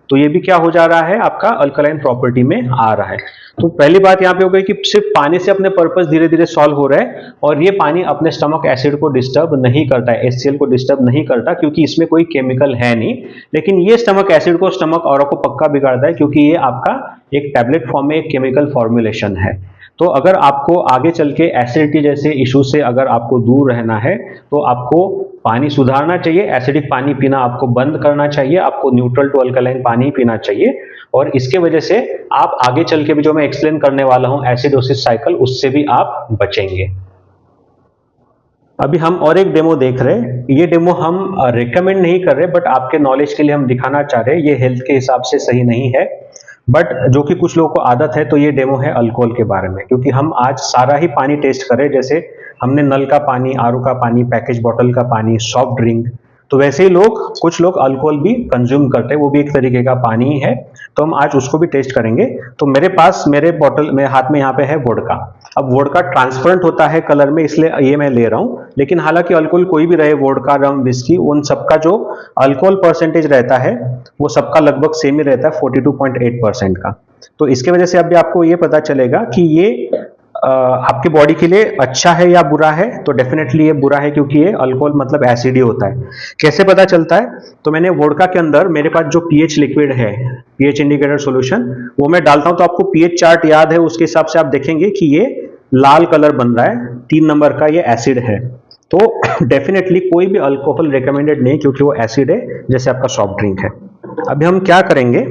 तो ये भी क्या हो जा रहा है, आपका अल्कलाइन प्रॉपर्टी में आ रहा है। तो पहली बात यहाँ पे हो गई कि सिर्फ पानी से अपने पर्पस धीरे धीरे सॉल्व हो रहा है और ये पानी अपने स्टमक एसिड को डिस्टर्ब नहीं करता है, HCl को डिस्टर्ब नहीं करता क्योंकि इसमें कोई केमिकल है नहीं। लेकिन ये स्टमक एसिड को, स्टमक ऑरा को पक्का बिगाड़ता है क्योंकि ये आपका एक टैबलेट फॉर्म में एक केमिकल फॉर्मुलेशन है। तो अगर आपको आगे चल के एसिडिटी जैसे इशू से अगर आपको दूर रहना है तो आपको पानी सुधारना चाहिए, एसिडिक पानी पीना आपको बंद करना चाहिए, आपको न्यूट्रल टू अल्कलाइन पानी पीना चाहिए। और इसके वजह से आप आगे चल के भी जो मैं एक्सप्लेन करने वाला हूं एसिडोसिस साइकिल, उससे भी आप बचेंगे। अभी हम और एक डेमो देख रहे हैं। ये डेमो हम रिकमेंड नहीं कर रहे, बट आपके नॉलेज के लिए हम दिखाना चाह रहे हैं। ये हेल्थ के हिसाब से सही नहीं है, बट जो कि कुछ लोगों को आदत है, तो ये डेमो है अल्कोहल के बारे में। क्योंकि हम आज सारा ही पानी टेस्ट करें, जैसे हमने नल का पानी, आरओ का पानी, पैकेज बॉटल का पानी, सॉफ्ट ड्रिंक, तो वैसे ही कुछ लोग अल्कोहल भी कंज्यूम करते हैं, वो भी एक तरीके का पानी ही है। तो हम आज उसको भी टेस्ट करेंगे। तो मेरे पास, मेरे बॉटल में हाथ में यहाँ पे है वोडका। अब वोडका ट्रांसपेरेंट होता है कलर में, इसलिए ये मैं ले रहा हूँ। लेकिन हालांकि अल्कोहल कोई भी रहे, वोडका, रम, विस्की, उन सबका जो अल्कोहल परसेंटेज रहता है वो सबका लगभग सेम ही रहता है, 42.8% का। तो इसके वजह से अभी आपको ये पता चलेगा कि ये आपके बॉडी के लिए अच्छा है या बुरा है। तो डेफिनेटली ये बुरा है क्योंकि ये अल्कोहल मतलब एसिड ही होता है। कैसे पता चलता है? तो मैंने वोडका के अंदर मेरे पास जो पीएच लिक्विड है, पीएच इंडिकेटर सॉल्यूशन, वो मैं डालता हूं तो आपको पीएच चार्ट याद है, उसके हिसाब से आप देखेंगे कि ये लाल कलर बन रहा है, 3 नंबर का ये एसिड है। तो डेफिनेटली कोई भी अल्कोहल रिकमेंडेड नहीं क्योंकि वो एसिड है, जैसे आपका सॉफ्ट ड्रिंक है। अभी हम क्या करेंगे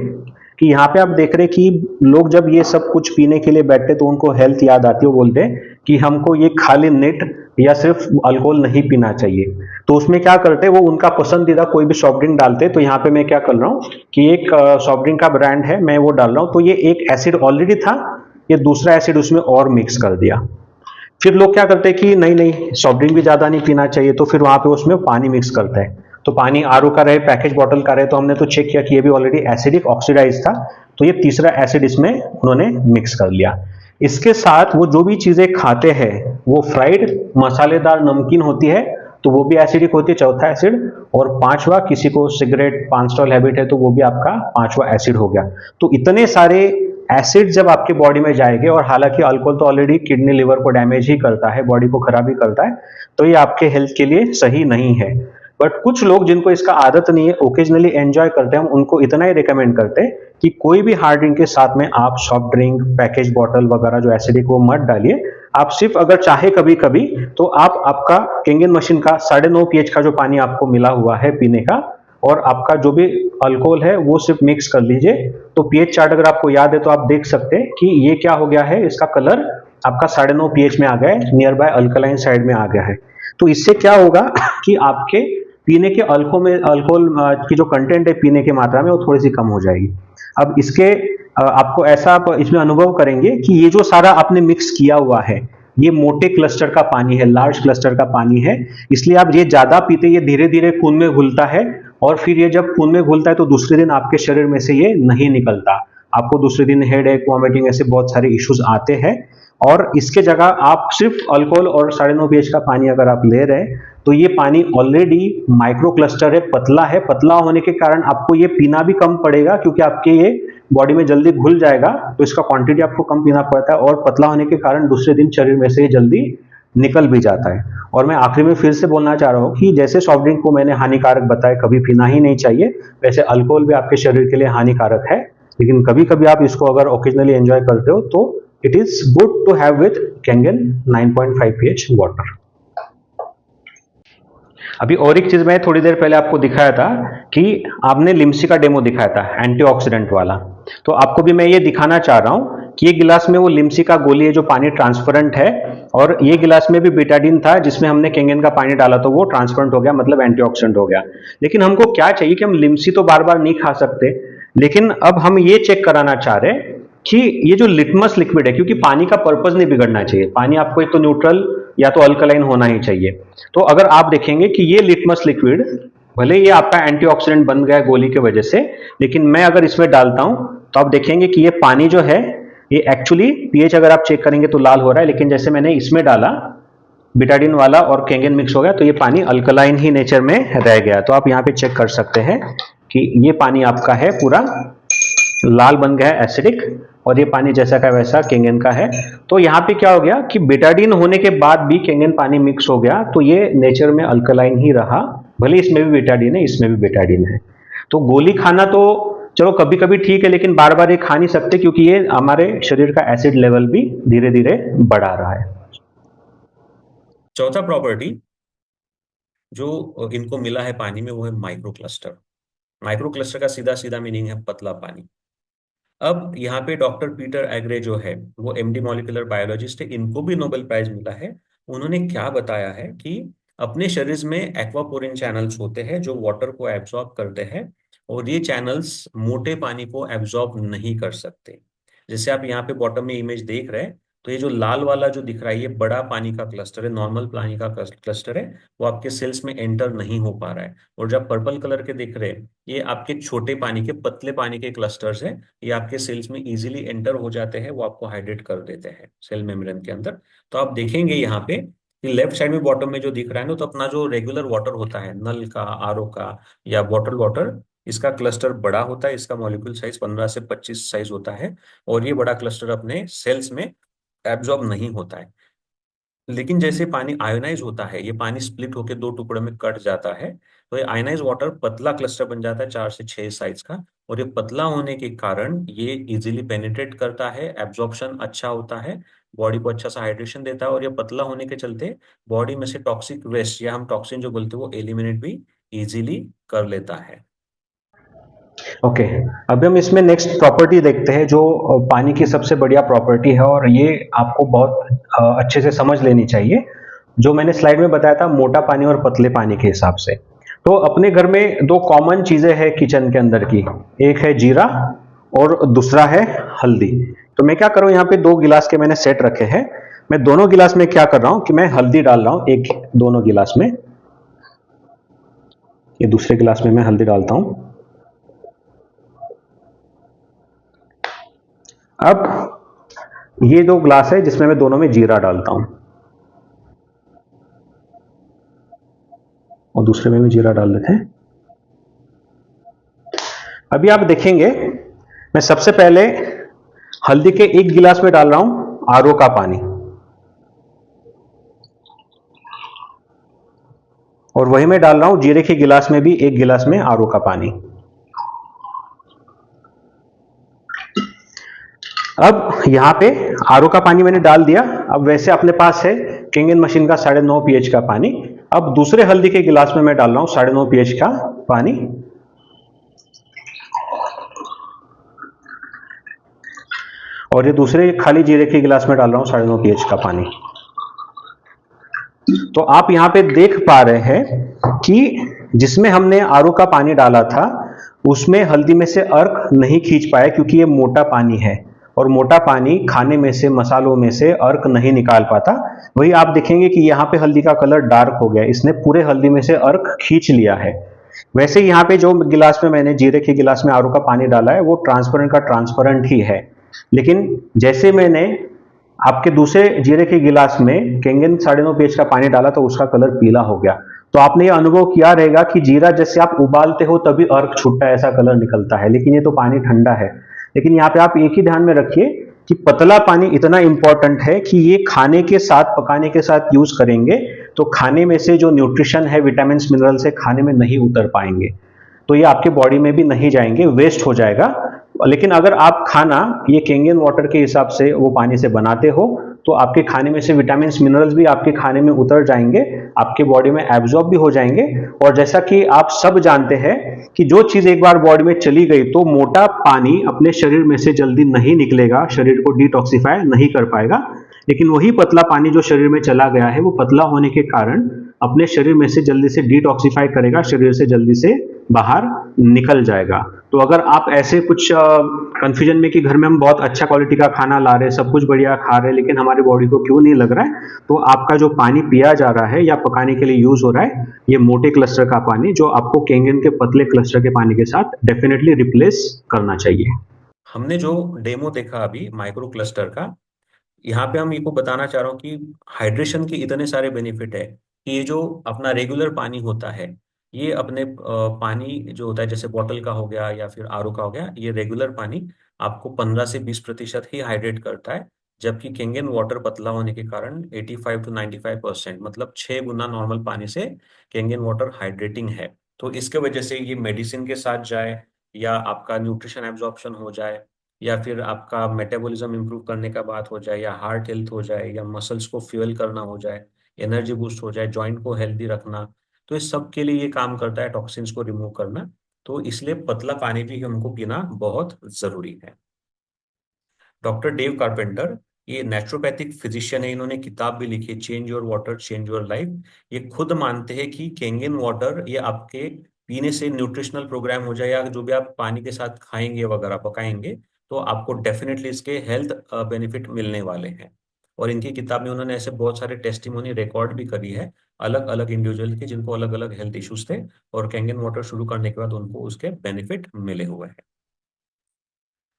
कि यहाँ पे आप देख रहे हैं कि लोग जब ये सब कुछ पीने के लिए बैठते तो उनको हेल्थ याद आती है, वो बोलते हैं कि हमको ये खाली नेट या सिर्फ अल्कोहल नहीं पीना चाहिए। तो उसमें क्या करते हैं, वो उनका पसंदीदा कोई भी सॉफ्ट ड्रिंक डालते हैं। तो यहाँ पे मैं क्या कर रहा हूँ कि एक सॉफ्ट ड्रिंक का ब्रांड है, मैं वो डाल रहा हूँ। तो ये एक एसिड ऑलरेडी था, ये दूसरा एसिड उसमें और मिक्स कर दिया। फिर लोग क्या करते हैं कि नहीं नहीं, सॉफ्ट ड्रिंक भी ज्यादा नहीं पीना चाहिए, तो फिर वहां पे उसमें पानी मिक्स करते हैं। तो पानी आरओ का रहे, पैकेज बॉटल का रहे, तो हमने तो चेक किया कि ये भी ऑलरेडी एसिडिक ऑक्सीडाइज था, तो ये तीसरा एसिड इसमें उन्होंने मिक्स कर लिया। इसके साथ वो जो भी चीजें खाते हैं, वो फ्राइड मसालेदार नमकीन होती है तो वो भी एसिडिक होती है, चौथा एसिड। और पांचवा, किसी को सिगरेट, पान स्टॉल हैबिट है तो वो भी आपका पांचवा एसिड हो गया। तो इतने सारे एसिड जब आपके बॉडी में जाएंगे, और हालांकि अल्कोहल तो ऑलरेडी किडनी लिवर को डैमेज ही करता है, बॉडी को खराब ही करता है, तो ये आपके हेल्थ के लिए सही नहीं है। बट कुछ लोग जिनको इसका आदत नहीं है, ओकेजनली एंजॉय करते हैं, हम उनको इतना ही रिकमेंड करते हैं कि कोई भी हार्ड ड्रिंक के साथ में आप सॉफ्ट ड्रिंक, पैकेज बॉटल वगैरह जो एसिडिक, वो मत डालिए। आप सिर्फ अगर चाहे कभी कभी तो आप आपका केंगन मशीन का 9.5 पीएच का जो पानी आपको मिला हुआ है पीने का, और आपका जो भी अल्कोहल है वो सिर्फ मिक्स कर लीजिए। तो पीएच चार्ट अगर आपको याद है तो आप देख सकते हैं कि ये क्या हो गया है, इसका कलर आपका 9.5 पीएच में आ गया है, नियर बाय अल्कलाइन साइड में आ गया है। तो इससे क्या होगा कि आपके पीने के अल्कोहल की जो कंटेंट है पीने के मात्रा में, वो थोड़ी सी कम हो जाएगी। अब इसके आपको ऐसा आप इसमें अनुभव करेंगे कि ये जो सारा आपने मिक्स किया हुआ है, ये मोटे क्लस्टर का पानी है, लार्ज क्लस्टर का पानी है, इसलिए आप ये ज्यादा पीते, ये धीरे धीरे खून में घुलता है, और फिर ये जब खून में घुलता है तो दूसरे दिन आपके शरीर में से ये नहीं निकलता। आपको दूसरे दिन हेडेक, वॉमिटिंग, ऐसे बहुत सारे इश्यूज आते हैं। और इसके जगह आप सिर्फ अल्कोहल और 9.5 पीएच का पानी अगर आप ले रहे हैं, तो ये पानी ऑलरेडी माइक्रो क्लस्टर है, पतला है। पतला होने के कारण आपको ये पीना भी कम पड़ेगा क्योंकि आपके ये बॉडी में जल्दी घुल जाएगा, तो इसका क्वांटिटी आपको कम पीना पड़ता है। और पतला होने के कारण दूसरे दिन शरीर में से जल्दी निकल भी जाता है। और मैं आखिरी में फिर से बोलना चाह रहा हूँ कि जैसे सॉफ्ट ड्रिंक को मैंने हानिकारक बताया, कभी पीना ही नहीं चाहिए, वैसे अल्कोहल भी आपके शरीर के लिए हानिकारक है, लेकिन कभी कभी आप इसको अगर ओकेजनली एंजॉय करते हो तो it is good to have with Kangen 9.5 pH water. अभी और एक चीज मैं थोड़ी देर पहले आपको दिखाया था कि आपने लिम्सी का डेमो दिखाया था एंटीऑक्सीडेंट वाला, तो आपको भी मैं ये दिखाना चाह रहा हूं कि ये गिलास में वो लिम्सी का गोली है जो पानी ट्रांसपेरेंट है, और ये गिलास में भी बेटाडीन था जिसमें हमने कैंगन का पानी डाला तो वो ट्रांसपेरेंट हो गया, मतलब एंटीऑक्सीडेंट हो गया। लेकिन हमको क्या चाहिए कि हम लिम्सी तो बार बार नहीं खा सकते, लेकिन अब हम ये चेक कराना चाह रहे हैं कि ये जो लिटमस लिक्विड है, क्योंकि पानी का पर्पज नहीं बिगड़ना चाहिए, पानी आपको एक तो न्यूट्रल या तो अल्कलाइन होना ही चाहिए। तो अगर आप देखेंगे कि ये लिटमस लिक्विड भले ये आपका एंटीऑक्सीडेंट बन गया गोली की वजह से, लेकिन मैं अगर इसमें डालता हूं तो आप देखेंगे कि ये पानी जो है ये एक्चुअली पीएच अगर आप चेक करेंगे तो लाल हो रहा है, लेकिन जैसे मैंने इसमें डाला बिटाडिन वाला और कैंगन मिक्स हो गया तो ये पानी अल्कलाइन ही नेचर में रह गया। तो आप यहाँ पे चेक कर सकते हैं कि ये पानी आपका है पूरा लाल बन गया है एसिडिक, और ये पानी जैसा का वैसा कैंगन का है। तो यहाँ पे क्या हो गया कि बेटाडीन होने के बाद भी कैंगन पानी मिक्स हो गया तो ये नेचर में अल्कलाइन ही रहा, भले इसमें भी बेटाडीन है इसमें भी बेटाडीन है। तो गोली खाना तो चलो कभी कभी ठीक है, लेकिन बार बार ये खा नहीं सकते क्योंकि ये हमारे शरीर का एसिड लेवल भी धीरे धीरे बढ़ा रहा है। चौथा प्रॉपर्टी जो इनको मिला है पानी में वो है माइक्रो क्लस्टर। माइक्रो क्लस्टर का सीधा सीधा मीनिंग है पतला पानी। अब यहाँ पे डॉक्टर पीटर एग्रे जो है वो एमडी मॉलिक्यूलर बायोलॉजिस्ट है, इनको भी नोबेल प्राइज मिला है। उन्होंने क्या बताया है कि अपने शरीर में एक्वापोरिन चैनल्स होते हैं जो वाटर को एब्जॉर्ब करते हैं, और ये चैनल्स मोटे पानी को एब्जॉर्ब नहीं कर सकते। जैसे आप यहाँ पे बॉटम में इमेज देख रहे हैं, तो ये जो लाल वाला जो दिख रहा है ये बड़ा पानी का क्लस्टर है, नॉर्मल पानी का क्लस्टर है, वो आपके सेल्स में एंटर नहीं हो पा रहा है। और जब पर्पल कलर के दिख रहे हैं ये आपके छोटे पानी के पतले पानी के क्लस्टर्स हैं, ये आपके सेल्स में इजीली एंटर हो जाते हैं, वो आपको हाइड्रेट कर देते हैं सेल मेम्ब्रेन के अंदर। तो आप देखेंगे यहाँ पे कि लेफ्ट साइड में बॉटम में जो दिख रहा है ना, तो अपना जो रेगुलर वाटर होता है नल का, आरओ का या बॉटल वाटर, इसका क्लस्टर बड़ा होता है, इसका मॉलिक्यूल साइज 15 से 25 साइज होता है, और ये बड़ा क्लस्टर अपने सेल्स में एब्जॉर्ब नहीं होता है। लेकिन जैसे पानी आयोनाइज होता है, ये पानी स्प्लिट होकर दो टुकड़े में कट जाता है, तो ये आयोनाइज वाटर पतला क्लस्टर बन जाता है 4 से 6 साइज का, और ये पतला होने के कारण ये इजीली पेनिट्रेट करता है, एब्जॉर्प्शन अच्छा होता है, बॉडी को अच्छा सा हाइड्रेशन देता है, और ये पतला होने के चलते बॉडी में से टॉक्सिक वेस्ट या हम टॉक्सिन जो बोलते हैं वो एलिमिनेट भी इजीली कर लेता है। ओके, अब हम इसमें नेक्स्ट प्रॉपर्टी देखते हैं जो पानी की सबसे बढ़िया प्रॉपर्टी है, और ये आपको बहुत अच्छे से समझ लेनी चाहिए। जो मैंने स्लाइड में बताया था मोटा पानी और पतले पानी के हिसाब से, तो अपने घर में दो कॉमन चीजें हैं किचन के अंदर की, एक है जीरा और दूसरा है हल्दी। तो मैं क्या कर रहा हूं, यहाँ पे 2 गिलास के मैंने सेट रखे हैं, मैं दोनों गिलास में क्या कर रहा हूं कि मैं हल्दी डाल रहा हूं, एक दोनों गिलास में, ये दूसरे गिलास में मैं हल्दी डालता हूं। अब ये 2 ग्लास है जिसमें मैं दोनों में जीरा डालता हूं, और दूसरे में भी जीरा डाल देते हैं। अभी आप देखेंगे मैं सबसे पहले हल्दी के 1 गिलास में डाल रहा हूं आरओ का पानी, और वही मैं डाल रहा हूं जीरे के गिलास में भी 1 गिलास में आरओ का पानी। अब यहां पे आरओ का पानी मैंने डाल दिया। अब वैसे अपने पास है कैंगन मशीन का 9.5 pH का पानी। अब दूसरे हल्दी के गिलास में मैं डाल रहा हूं 9.5 pH का पानी, और ये दूसरे खाली जीरे के गिलास में डाल रहा हूं 9.5 pH का पानी। तो आप यहां पे देख पा रहे हैं कि जिसमें हमने आरओ का पानी डाला था उसमें हल्दी में से अर्क नहीं खींच पाया, क्योंकि ये मोटा पानी है, और मोटा पानी खाने में से, मसालों में से अर्क नहीं निकाल पाता। वही आप देखेंगे कि यहाँ पे हल्दी का कलर डार्क हो गया, इसने पूरे हल्दी में से अर्क खींच लिया है। वैसे यहाँ पे जो गिलास में मैंने जीरे के गिलास में आरओ का पानी डाला है वो ट्रांसपेरेंट का ट्रांसपेरेंट ही है, लेकिन जैसे मैंने आपके दूसरे जीरे के गिलास में कैंगन 9.5 pH का पानी डाला तो उसका कलर पीला हो गया। तो आपने ये अनुभव किया रहेगा कि जीरा जैसे आप उबालते हो तभी अर्क छूटता है, ऐसा कलर निकलता है, लेकिन ये तो पानी ठंडा है। लेकिन यहाँ पे आप एक ही ध्यान में रखिए कि पतला पानी इतना इंपॉर्टेंट है कि ये खाने के साथ, पकाने के साथ यूज करेंगे तो खाने में से जो न्यूट्रिशन है, विटामिन मिनरल्स है, खाने में नहीं उतर पाएंगे, तो ये आपके बॉडी में भी नहीं जाएंगे, वेस्ट हो जाएगा। लेकिन अगर आप खाना ये केंगन वाटर के हिसाब से वो पानी से बनाते हो तो आपके खाने में से विटामिन मिनरल्स भी आपके खाने में उतर जाएंगे, आपके बॉडी में एब्जॉर्ब भी हो जाएंगे। और जैसा कि आप सब जानते हैं कि जो चीज एक बार बॉडी में चली गई तो मोटा पानी अपने शरीर में से जल्दी नहीं निकलेगा, शरीर को डिटॉक्सिफाई नहीं कर पाएगा। लेकिन वही पतला पानी जो शरीर में चला गया है वो पतला होने के कारण अपने शरीर में से जल्दी से डिटॉक्सिफाई करेगा, शरीर से जल्दी से बाहर निकल जाएगा। तो अगर आप ऐसे कुछ कंफ्यूजन में कि घर में हम बहुत अच्छा क्वालिटी का खाना ला रहे हैं, सब कुछ बढ़िया खा रहे हैं, लेकिन हमारी बॉडी को क्यों नहीं लग रहा है, तो आपका जो पानी पिया जा रहा है या पकाने के लिए यूज हो रहा है, ये मोटे क्लस्टर का पानी जो आपको केंगन के पतले क्लस्टर के पानी के साथ डेफिनेटली रिप्लेस करना चाहिए। हमने जो डेमो देखा अभी माइक्रो क्लस्टर का, यहाँ पे हम इनको बताना चाह रहा हूँ कि हाइड्रेशन के इतने सारे बेनिफिट है कि ये जो अपना रेगुलर पानी होता है, ये अपने पानी जो होता है जैसे बॉटल का हो गया या फिर आरओ का हो गया, ये रेगुलर पानी आपको 15 से 20% ही हाइड्रेट करता है, जबकि केंगन वाटर पतला होने के कारण 85 to 95%, मतलब 6 गुना नॉर्मल पानी से केंगन वाटर हाइड्रेटिंग है। तो इसके वजह से ये मेडिसिन के साथ जाए या आपका न्यूट्रिशन एब्जॉर्प्शन हो जाए या फिर आपका मेटाबॉलिज्म इंप्रूव करने का बात हो जाए या हार्ट हेल्थ हो जाए या मसल्स को फ्यूल करना हो जाए, एनर्जी बूस्ट हो जाए, जॉइंट को हेल्दी रखना, तो इस सब के लिए ये काम करता है, टॉक्सिन्स को रिमूव करना। तो इसलिए पतला पानी भी हमको पीना बहुत जरूरी है। डॉक्टर डेव कारपेंटर, ये नेचुरोपैथिक फिजिशियन है, इन्होंने किताब भी लिखी है change your water change your life. ये खुद मानते हैं कि केंगन वाटर ये आपके पीने से न्यूट्रिशनल प्रोग्राम हो जाए या जो भी आप पानी के साथ खाएंगे वगैरह पकाएंगे तो आपको डेफिनेटली इसके हेल्थ बेनिफिट मिलने वाले हैं। और इनकी किताब में उन्होंने ऐसे बहुत सारे टेस्टिमोनी रिकॉर्ड भी करी है अलग अलग इंडिविजुअल के जिनको अलग अलग हेल्थ इश्यूज थे और केंगन वाटर शुरू करने के बाद उनको उसके बेनिफिट मिले हुए हैं।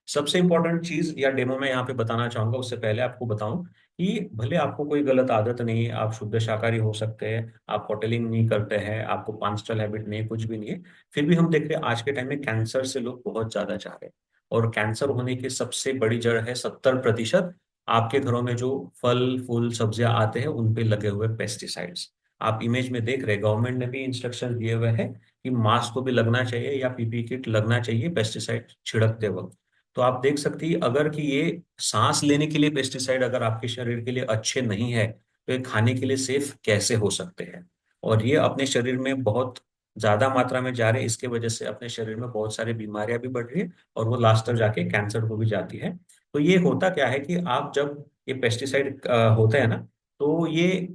सबसे इंपॉर्टेंट चीज या डेमो में यहाँ पे बताना चाहूंगा, उससे पहले आपको बताऊं कि भले आपको कोई गलत आदत नहीं है, आप शुद्ध शाकाहारी हो सकते हैं, आप होटलिंग नहीं करते हैं, आपको 5 स्टार हैबिट नहीं है, कुछ भी नहीं है, फिर भी हम देख रहे हैं आज के टाइम में कैंसर से लोग बहुत ज्यादा जा रहे हैं। और कैंसर होने की सबसे बड़ी जड़ है 70% आपके घरों में जो फल फूल सब्जियां आते हैं उन पे लगे हुए पेस्टिसाइड्स। आप इमेज में देख रहे हैं, गवर्नमेंट ने भी इंस्ट्रक्शन दिए हुए हैं कि मास्क को भी लगना चाहिए या पीपी किट लगना चाहिए पेस्टिसाइड छिड़कते वक्त। तो आप देख सकती है अगर कि ये सांस लेने के लिए पेस्टिसाइड अगर आपके शरीर के लिए अच्छे नहीं है तो ये खाने के लिए सेफ कैसे हो सकते हैं। और ये अपने शरीर में बहुत ज्यादा मात्रा में जा रहे हैं, इसके वजह से अपने शरीर में बहुत सारी बीमारियां भी बढ़ रही है और वो लास्ट तक जाके कैंसर को भी जाती है। तो ये होता क्या है कि आप जब ये पेस्टिसाइड होते हैं ना, तो ये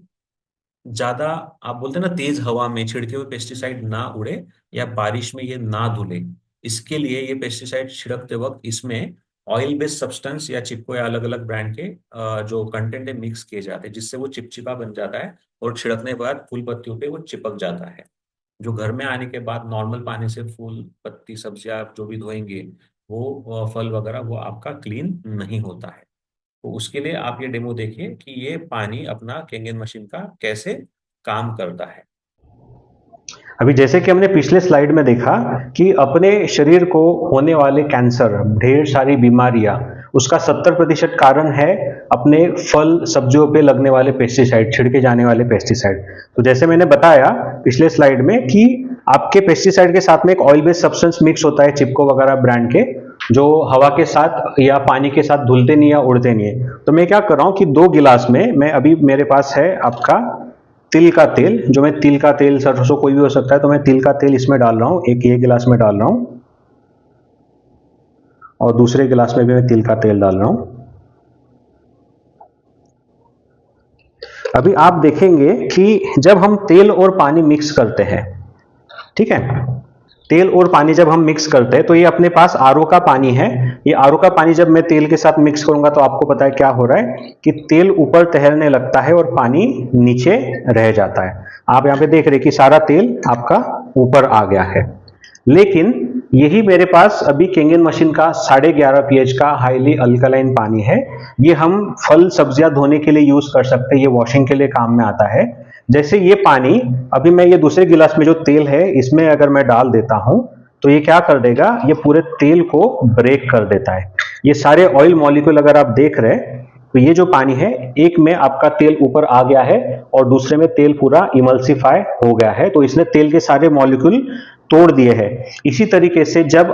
ज्यादा आप बोलते हैं ना तेज हवा में छिड़के हुए पेस्टिसाइड ना उड़े या बारिश में ये ना धुले, इसके लिए ये पेस्टिसाइड छिड़कते वक्त इसमें ऑयल बेस्ड सब्सटेंस या चिपको या अलग अलग ब्रांड के जो कंटेंट है मिक्स किए जाते हैं, जिससे वो चिपचिपा बन जाता है और छिड़कने के बाद फूल पत्तियों पे वो चिपक जाता है। जो घर में आने के बाद नॉर्मल पानी से फूल पत्ती सब्जियां जो भी धोएंगे वो फल वगैरह वो आपका क्लीन नहीं होता है। तो उसके लिए आप ये डेमो देखिए कि ये पानी अपना केंगन मशीन का कैसे काम करता है। अभी जैसे कि हमने पिछले स्लाइड में देखा कि अपने शरीर को होने वाले कैंसर, ढेर सारी बीमारियां, उसका 70% कारण है अपने फल सब्जियों पे लगने वाले पेस्टिसाइड, छिड़के जाने वाले पेस्टिसाइड। तो जैसे मैंने बताया पिछले स्लाइड में कि आपके पेस्टिसाइड के साथ में एक ऑयल बेस्ड सब्सटेंस मिक्स होता है, चिपको वगैरह ब्रांड के, जो हवा के साथ या पानी के साथ धुलते नहीं या उड़ते नहीं है। तो मैं क्या कर रहा हूं कि 2 गिलास में मैं अभी मेरे पास है आपका तिल का तेल, जो मैं तिल का तेल, सरसों कोई भी हो सकता है, तो मैं तिल का तेल इसमें डाल रहा हूं, एक ये गिलास में डाल रहा हूं और दूसरे गिलास में भी मैं तिल का तेल डाल रहा हूं। अभी आप देखेंगे कि जब हम तेल और पानी मिक्स करते हैं, ठीक है, तेल और पानी जब हम मिक्स करते हैं तो ये अपने पास आरओ का पानी है। ये आरओ का पानी जब मैं तेल के साथ मिक्स करूंगा तो आपको पता है क्या हो रहा है कि तेल ऊपर तैरने लगता है और पानी नीचे रह जाता है। आप यहां पे देख रहे हैं कि सारा तेल आपका ऊपर आ गया है। लेकिन यही मेरे पास अभी केंगन मशीन का 11.5 pH का हाईली अल्कलाइन पानी है। ये हम फल सब्जियां धोने के लिए यूज कर सकते हैं, ये वॉशिंग के लिए काम में आता है। जैसे ये पानी अभी मैं ये दूसरे गिलास में जो तेल है इसमें अगर मैं डाल देता हूं तो ये क्या कर देगा, ये पूरे तेल को ब्रेक कर देता है। ये सारे ऑयल मॉलिक्यूल अगर आप देख रहे हैं, तो ये जो पानी है, एक में आपका तेल ऊपर आ गया है और दूसरे में तेल पूरा इमल्सिफाई हो गया है, तो इसने तेल के सारे मॉलिक्यूल तोड़ दिए हैं। इसी तरीके से जब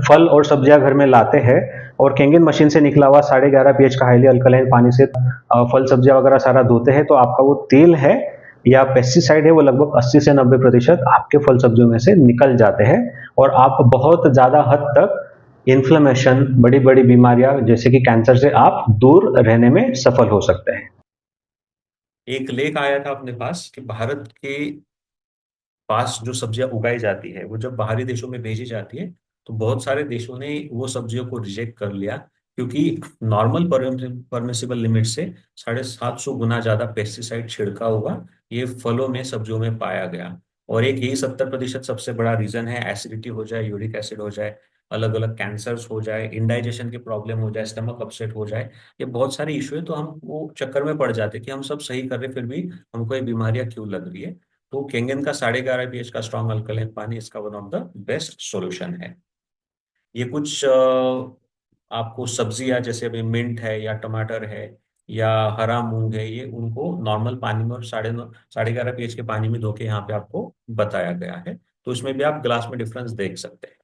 फल और सब्जियां घर में लाते हैं और केंगन मशीन से निकला हुआ 11.5 pH का हाईली अल्कलाइन पानी से फल सब्जियां वगैरह सारा धोते हैं, तो आपका वो तेल है या पेस्टिसाइड है, वो लगभग 80 से 90% आपके फल सब्जियों में से निकल जाते हैं और आप बहुत ज्यादा हद तक इन्फ्लेमेशन, बड़ी बड़ी बीमारियां जैसे कि कैंसर से आप दूर रहने में सफल हो सकते हैं। एक लेख आया था अपने पास कि भारत के पास जो सब्जियां उगाई जाती है वो जब बाहरी देशों में भेजी जाती है तो बहुत सारे देशों ने वो सब्जियों को रिजेक्ट कर लिया, क्योंकि नॉर्मल परमिसिबल लिमिट से 750 गुना ज्यादा पेस्टिसाइड छिड़का हुआ ये फलों में सब्जियों में पाया गया। और एक यही 70% सबसे बड़ा रीजन है, एसिडिटी हो जाए, यूरिक एसिड हो जाए, अलग अलग कैंसर्स हो जाए, इंडाइजेशन की प्रॉब्लम हो जाए, स्टमक अपसेट हो जाए, ये बहुत सारे इशू है। तो हम वो चक्कर में पड़ जाते हैं कि हम सब सही कर रहे फिर भी हमको ये बीमारियां क्यों लग रही है। तो केंगन का 11.5 pH का स्ट्रॉन्ग अल्कलाइन पानी इसका one of the best solution है। ये कुछ आपको सब्जियां जैसे अभी मिंट है या टमाटर है या हरा मूंग है, ये उनको नॉर्मल पानी में और 11.5 pH के पानी में धो के यहाँ पे आपको बताया गया है। तो इसमें भी आप ग्लास में डिफरेंस देख सकते हैं।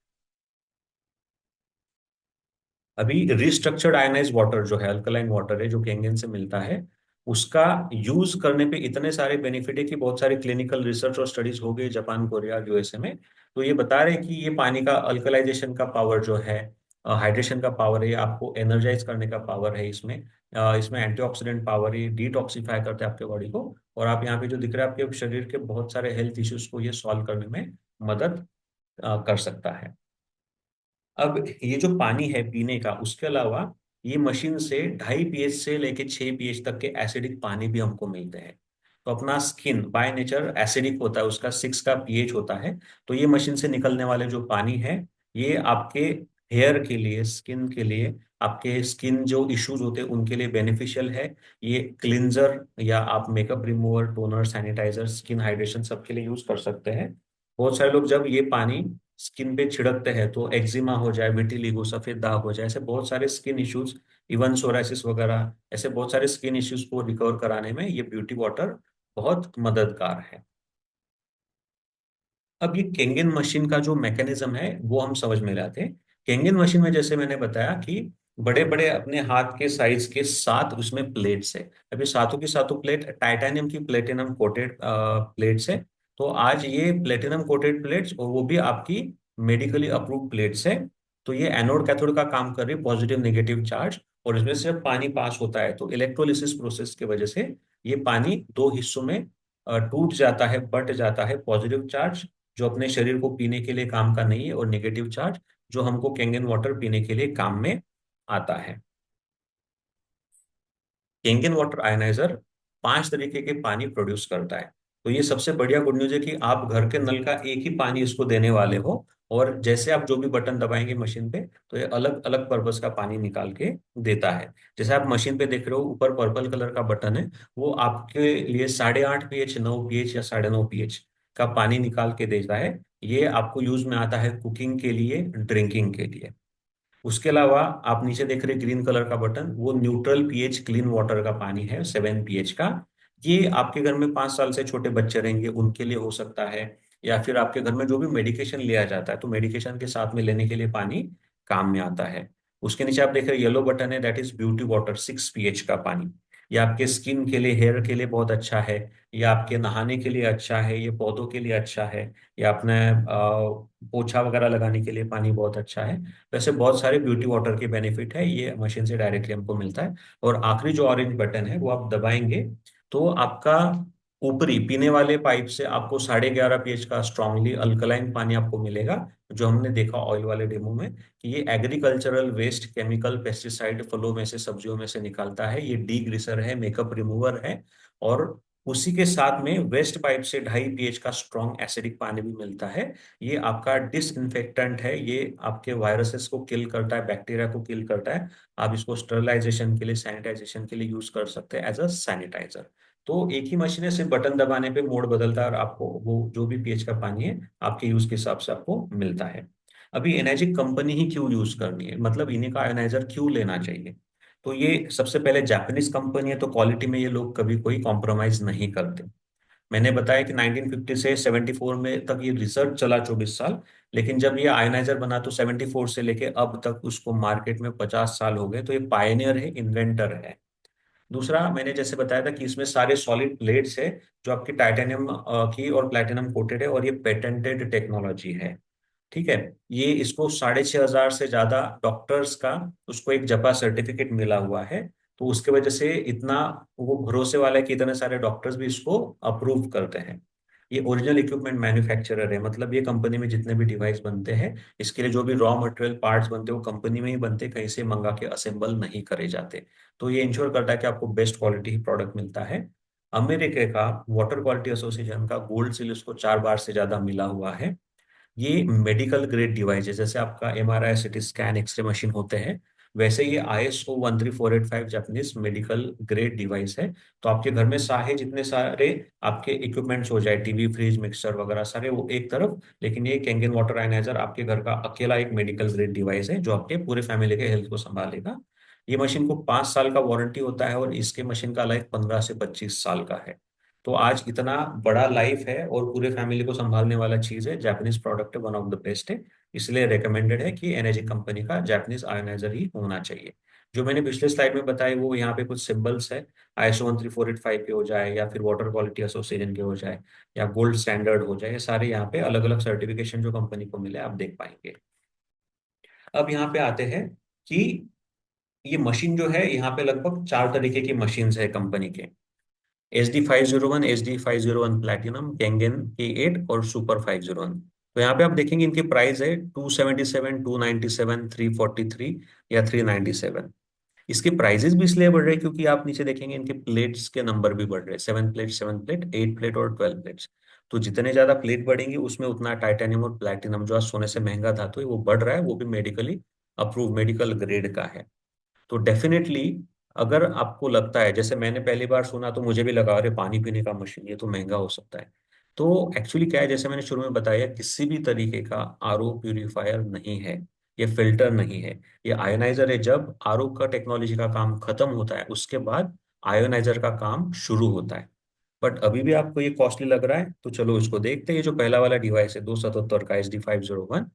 अभी रिस्ट्रक्चर्ड आयनाइज वाटर जो है, अल्कलाइन वाटर है जो केंगन से मिलता है, उसका यूज करने पे इतने सारे बेनिफिट है कि बहुत सारे क्लिनिकल रिसर्च और स्टडीज हो गई जापान, कोरिया, यूएसए में। तो ये बता रहे हैं कि ये पानी का अल्कलाइजेशन का पावर जो है, हाइड्रेशन का पावर है, आपको एनर्जाइज करने का पावर है इसमें। इसमें एंटीऑक्सीडेंट पावर है, डिटॉक्सिफाई करते हैं आपके बॉडी को। और आप यहाँ पे जो दिख रहा है आपके शरीर के बहुत सारे हेल्थ इश्यूज को ये सॉल्व करने में मदद कर सकता है। अब ये जो पानी है पीने का, उसके अलावा ये मशीन से 2.5 pH से लेके 6 pH तक के एसिडिक पानी भी हमको मिलते हैं। तो अपना स्किन बाय नेचर एसिडिक होता है, उसका 6 का pH होता है। तो ये मशीन से निकलने वाले जो पानी है, ये आपके हेयर के लिए, स्किन के लिए, आपके स्किन जो इश्यूज होते हैं उनके लिए बेनिफिशियल है। ये क्लिंजर या आप makeup remover, toner, sanitizer, skin hydration सबके लिए यूज कर सकते हैं। बहुत सारे लोग जब ये पानी स्किन पे छिड़कते हैं तो एक्जिमा हो जाए, विटिलिगो, सफेद दाग हो जाए, ऐसे बहुत सारे स्किन इश्यूज, इवन सोराइसिस वगैरह, ऐसे बहुत सारे स्किन इश्यूज को रिकवर कराने में ये ब्यूटी वाटर बहुत मददगार है। अब ये केंगन मशीन का जो मैकेनिज्म है वो हम समझ में लाते हैं। केंगन मशीन में जैसे मैंने बताया कि बड़े बड़े अपने हाथ के साइज के 7 उसमें प्लेट्स है। अभी सातों की सातों प्लेट टाइटेनियम की प्लेटिनम कोटेड प्लेट्स है। तो आज ये प्लेटिनम कोटेड प्लेट्स, और वो भी आपकी मेडिकली अप्रूव प्लेट्स है। तो ये एनोड कैथोड का काम कर रही है, पॉजिटिव नेगेटिव चार्ज। और इसमें से जब पानी पास होता है तो इलेक्ट्रोलिसिस प्रोसेस की वजह से ये पानी दो हिस्सों में टूट जाता है, बट जाता है। पॉजिटिव चार्ज जो अपने शरीर को पीने के लिए काम का नहीं है, और नेगेटिव चार्ज जो हमको केंगन वाटर पीने के लिए काम में आता है। केंगन वाटर आयनाइजर 5 तरीके के पानी प्रोड्यूस करता है। तो ये सबसे बढ़िया गुड न्यूज है कि आप घर के नल का एक ही पानी इसको देने वाले हो, और जैसे आप जो भी बटन दबाएंगे मशीन पे, तो ये अलग अलग पर्पस का पानी निकाल के देता है। जैसे आप मशीन पे देख रहे हो, ऊपर पर्पल कलर का बटन है, वो आपके लिए 8.5 pH, 9 pH या 9.5 pH का पानी निकाल के देता है। ये आपको यूज में आता है कुकिंग के लिए, ड्रिंकिंग के लिए। उसके अलावा आप नीचे देख रहे ग्रीन कलर का बटन, वो न्यूट्रल पीएच क्लीन वाटर का पानी है, 7 pH का। ये आपके घर में 5 साल से छोटे बच्चे रहेंगे उनके लिए हो सकता है, या फिर आपके घर में जो भी मेडिकेशन लिया जाता है तो मेडिकेशन के साथ में लेने के लिए पानी काम में आता है। उसके नीचे आप देख रहे येलो बटन है, that is beauty water, 6 pH का पानी। ये आपके स्किन के लिए, हेयर के लिए बहुत अच्छा है। ये आपके नहाने के लिए अच्छा है, ये पौधों के लिए अच्छा है, ये अपने पोछा वगैरह लगाने के लिए पानी बहुत अच्छा है। वैसे बहुत सारे ब्यूटी वाटर के बेनिफिट है, ये मशीन से डायरेक्टली हमको मिलता है। और आखिरी जो ऑरेंज बटन है वो आप दबाएंगे तो आपका ऊपरी पीने वाले पाइप से आपको 11.5 pH का स्ट्रांगली अल्कलाइन पानी आपको मिलेगा। जो हमने देखा ऑयल वाले डेमो में कि ये एग्रीकल्चरल वेस्ट, केमिकल, पेस्टिसाइड फलों में से, सब्जियों में से निकालता है। ये डी ग्रीसर है, मेकअप रिमूवर है। और उसी के साथ में वेस्ट पाइप से 2.5 pH का स्ट्रॉन्ग एसिडिक पानी भी मिलता है। ये आपका डिसइंफेक्टेंट है, ये आपके वायरसेस को किल करता है, बैक्टीरिया को किल करता है। आप इसको स्टरलाइजेशन के लिए, सैनिटाइजेशन के लिए यूज कर सकते हैं एज अ सैनिटाइजर। तो एक ही मशीन है, सिर्फ बटन दबाने पे मोड बदलता है और आपको वो जो भी पीएच का पानी है आपके यूज के हिसाब से आपको मिलता है। अभी एनर्जी कंपनी ही क्यों यूज करनी है, मतलब इन्हीं का आयोनाइजर क्यों लेना चाहिए? तो ये सबसे पहले जापानीज कंपनी है, तो क्वालिटी में ये लोग कभी कोई कॉम्प्रोमाइज नहीं करते। मैंने बताया कि 1950 से 74 में तक ये रिसर्च चला 24 साल, लेकिन जब ये आयनाइजर बना तो 74 से लेके अब तक उसको मार्केट में 50 साल हो गए। तो ये पायनियर है, इन्वेंटर है। दूसरा, मैंने जैसे बताया था कि इसमें सारे सॉलिड प्लेट्स है जो आपकी टाइटेनियम की और प्लेटिनम कोटेड है, और ये पेटेंटेड टेक्नोलॉजी है। ठीक है। ये इसको 6,500 से ज्यादा डॉक्टर्स का उसको एक जपा सर्टिफिकेट मिला हुआ है। तो उसके वजह से इतना वो भरोसे वाला है कि इतने सारे डॉक्टर्स भी इसको अप्रूव करते हैं। ये ओरिजिनल इक्विपमेंट मैन्युफैक्चरर है, मतलब ये कंपनी में जितने भी डिवाइस बनते हैं, इसके लिए जो भी रॉ मटेरियल पार्ट्स बनते हैं वो कंपनी में ही बनते हैं, कहीं से मंगा के असेंबल नहीं करे जाते। तो ये इंश्योर करता है कि आपको बेस्ट क्वालिटी ही प्रोडक्ट मिलता है। अमेरिका का वाटर क्वालिटी एसोसिएशन का गोल्ड सील इसको 4 बार से ज्यादा मिला हुआ है। ये मेडिकल ग्रेड डिवाइस है, जैसे आपका MRI, CT scan, X ray machine होते हैं, वैसे ये ISO 13485 Japanese medical grade device है। तो आपके घर में सारे जितने सारे आपके इक्विपमेंट्स हो जाए, टीवी, फ्रिज, मिक्सर वगैरह सारे, वो एक तरफ, लेकिन ये कैंगन वाटर आयनाइजर आपके घर का अकेला एक मेडिकल ग्रेड डिवाइस है जो आपके पूरे फैमिली के हेल्थ को संभालेगा। ये मशीन को 5 साल का वारंटी होता है, और इसके मशीन का लाइफ 15 से 25 साल का है। तो आज इतना बड़ा लाइफ है और पूरे फैमिली को संभालने वाला चीज है, जापानीज प्रोडक्ट है, वन ऑफ द बेस्ट है। इसलिए रिकमेंडेड है कि एनर्जी कंपनी का जापानीज आयोनाइजर ही होना चाहिए। जो मैंने पिछले स्लाइड में बताया वो यहाँ पे कुछ सिंबल्स है, ISO 13485 के हो जाए, या फिर वाटर क्वालिटी एसोसिएशन के हो जाए, या गोल्ड स्टैंडर्ड हो जाए, ये सारे यहाँ पे अलग अलग सर्टिफिकेशन जो कंपनी को मिले आप देख पाएंगे। अब यहाँ पे आते हैं कि ये मशीन जो है, यहाँ पे लगभग 4 तरीके की मशीन है कंपनी के। SD 501, SD 501 platinum, Kangen K8 और सुपर 501। तो यहाँ पे आप देखेंगे इनकी प्राइस है 277, 297, 343 या 397। इसके प्राइजेस भी इसलिए बढ़ रहे हैं क्योंकि आप नीचे देखेंगे इनके प्लेट्स के नंबर भी बढ़ रहे हैं, 7 प्लेट, 7 प्लेट, 8 प्लेट और 12 प्लेट्स। तो जितने ज्यादा प्लेट बढ़ेंगे उसमें उतना टाइटेनियम और प्लैटिनम जो आज सोने से महंगा धातु है वो बढ़ रहा है, वो भी मेडिकली अप्रूव मेडिकल ग्रेड का है। तो डेफिनेटली अगर आपको लगता है, जैसे मैंने पहली बार सुना तो मुझे भी लगा अरे पानी पीने का मशीन ये तो महंगा हो सकता है। तो एक्चुअली क्या है, जैसे मैंने शुरू में बताया, किसी भी तरीके का RO प्यूरिफायर नहीं है, ये फिल्टर नहीं है, ये आयोनाइजर है। जब RO का टेक्नोलॉजी का काम खत्म होता है उसके बाद आयोनाइजर का काम शुरू होता है। बट अभी भी आपको ये कॉस्टली लग रहा है, तो चलो इसको देखते हैं। ये जो पहला वाला डिवाइस है 277 का SD 501,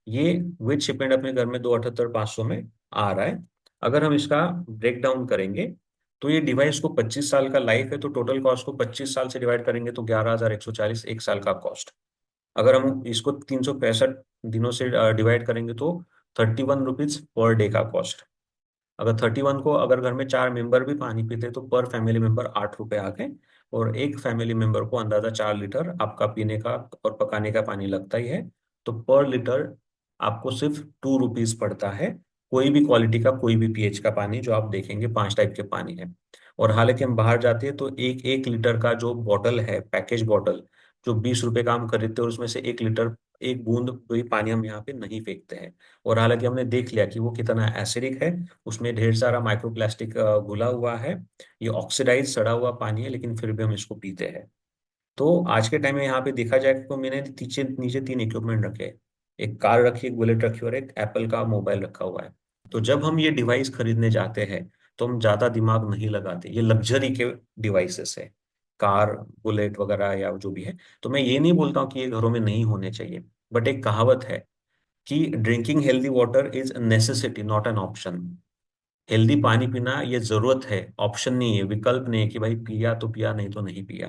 ये विद शिपमेंट अपने घर में 278,500 में आ रहा है। अगर हम इसका ब्रेक डाउन करेंगे तो ये डिवाइस को 25 साल का लाइफ है, तो टोटल कॉस्ट को 25 साल से डिवाइड करेंगे तो 11,140 एक साल का कॉस्ट। अगर हम इसको 365 दिनों से डिवाइड करेंगे तो 31 रुपीज पर डे का कॉस्ट। अगर 31 को, अगर घर में 4 मेंबर भी पानी पीते तो पर फैमिली मेंबर 8 रुपए आ गए। और एक फैमिली मेंबर को अंदाजा 4 लीटर आपका पीने का और पकाने का पानी लगता ही है। तो पर लीटर आपको सिर्फ 2 रुपीज पड़ता है। कोई भी क्वालिटी का, कोई भी पीएच का पानी जो आप देखेंगे, 5 टाइप के पानी है। और हालांकि हम बाहर जाते हैं तो एक एक लीटर का जो बॉटल है, पैकेज बॉटल, जो 20 रुपए का हम खरीदते हैं, और उसमें से 1 लीटर, एक बूंद भी पानी हम यहाँ पे नहीं फेंकते हैं। और हालांकि हमने देख लिया कि वो कितना एसिडिक है, उसमें ढेर सारा माइक्रोप्लास्टिक घुला हुआ है, ये ऑक्सीडाइज सड़ा हुआ पानी है, लेकिन फिर भी हम इसको पीते हैं। तो आज के टाइम में यहाँ पे देखा जाए तो मैंने नीचे नीचे 3 इक्विपमेंट रखे हैं। एक कार रखी, एक बुलेट रखी और एक एप्पल का मोबाइल रखा हुआ है। तो जब हम ये डिवाइस खरीदने जाते हैं तो हम ज्यादा दिमाग नहीं लगाते, ये लग्जरी के डिवाइसेस है, कार, बुलेट वगैरह या जो भी है। तो मैं ये नहीं बोलता हूँ कि ये घरों में नहीं होने चाहिए, बट एक कहावत है कि drinking healthy water is necessity not an option. Healthy पानी पीना ये जरूरत है, ऑप्शन नहीं है, विकल्प नहीं है कि भाई पिया तो पिया नहीं तो नहीं पिया।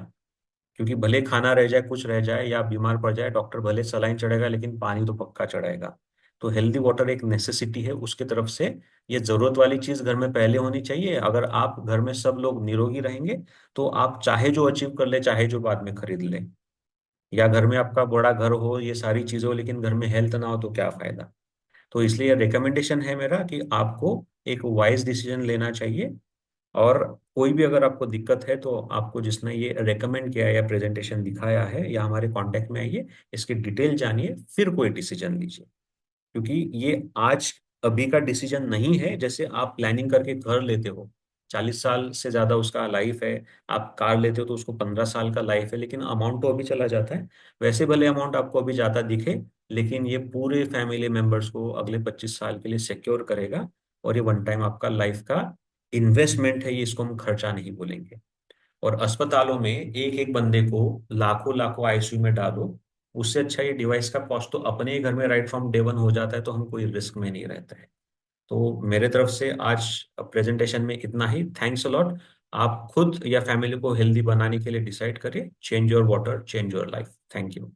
क्योंकि भले खाना रह जाए, कुछ रह जाए या बीमार पड़ जाए, डॉक्टर भले सलाइन चढ़ेगा लेकिन पानी तो पक्का चढ़ाएगा। तो हेल्दी वाटर एक नेसेसिटी है उसके तरफ से। ये जरूरत वाली चीज घर में पहले होनी चाहिए। अगर आप घर में सब लोग निरोगी रहेंगे तो आप चाहे जो अचीव कर ले, चाहे जो बाद में खरीद ले। या घर में आपका बड़ा घर हो, ये सारी चीजें हो, लेकिन घर में हेल्थ ना हो तो क्या फायदा। तो इसलिए रिकमेंडेशन है मेरा कि आपको एक वाइज डिसीजन लेना चाहिए। और कोई भी अगर आपको दिक्कत है तो आपको जिसने ये रेकमेंड किया है या प्रेजेंटेशन दिखाया है, या हमारे कांटेक्ट में आइए, इसकी डिटेल जानिए, फिर कोई डिसीजन लीजिए। क्योंकि ये आज अभी का डिसीजन नहीं है, जैसे आप प्लानिंग करके घर लेते हो। 40 साल से ज्यादा उसका लाइफ है। आप कार लेते हो तो उसको 15 साल का लाइफ है, लेकिन अमाउंट तो अभी चला जाता है। वैसे भले अमाउंट आपको अभी ज्यादा दिखे, लेकिन ये पूरे फैमिली मेंबर्स को अगले 25 साल के लिए सिक्योर करेगा। और ये वन टाइम आपका लाइफ का इन्वेस्टमेंट है, ये इसको हम खर्चा नहीं बोलेंगे। और अस्पतालों में एक एक बंदे को लाखों लाखों आईसीयू में डालो, उससे अच्छा ये डिवाइस का कॉस्ट तो अपने ही घर में राइट फ्रॉम डे वन हो जाता है, तो हम कोई रिस्क में नहीं रहता है। तो मेरे तरफ से आज प्रेजेंटेशन में इतना ही। Thanks a lot. आप खुद या फैमिली को हेल्दी बनाने के लिए डिसाइड करिए। Change your water, change your life. Thank you.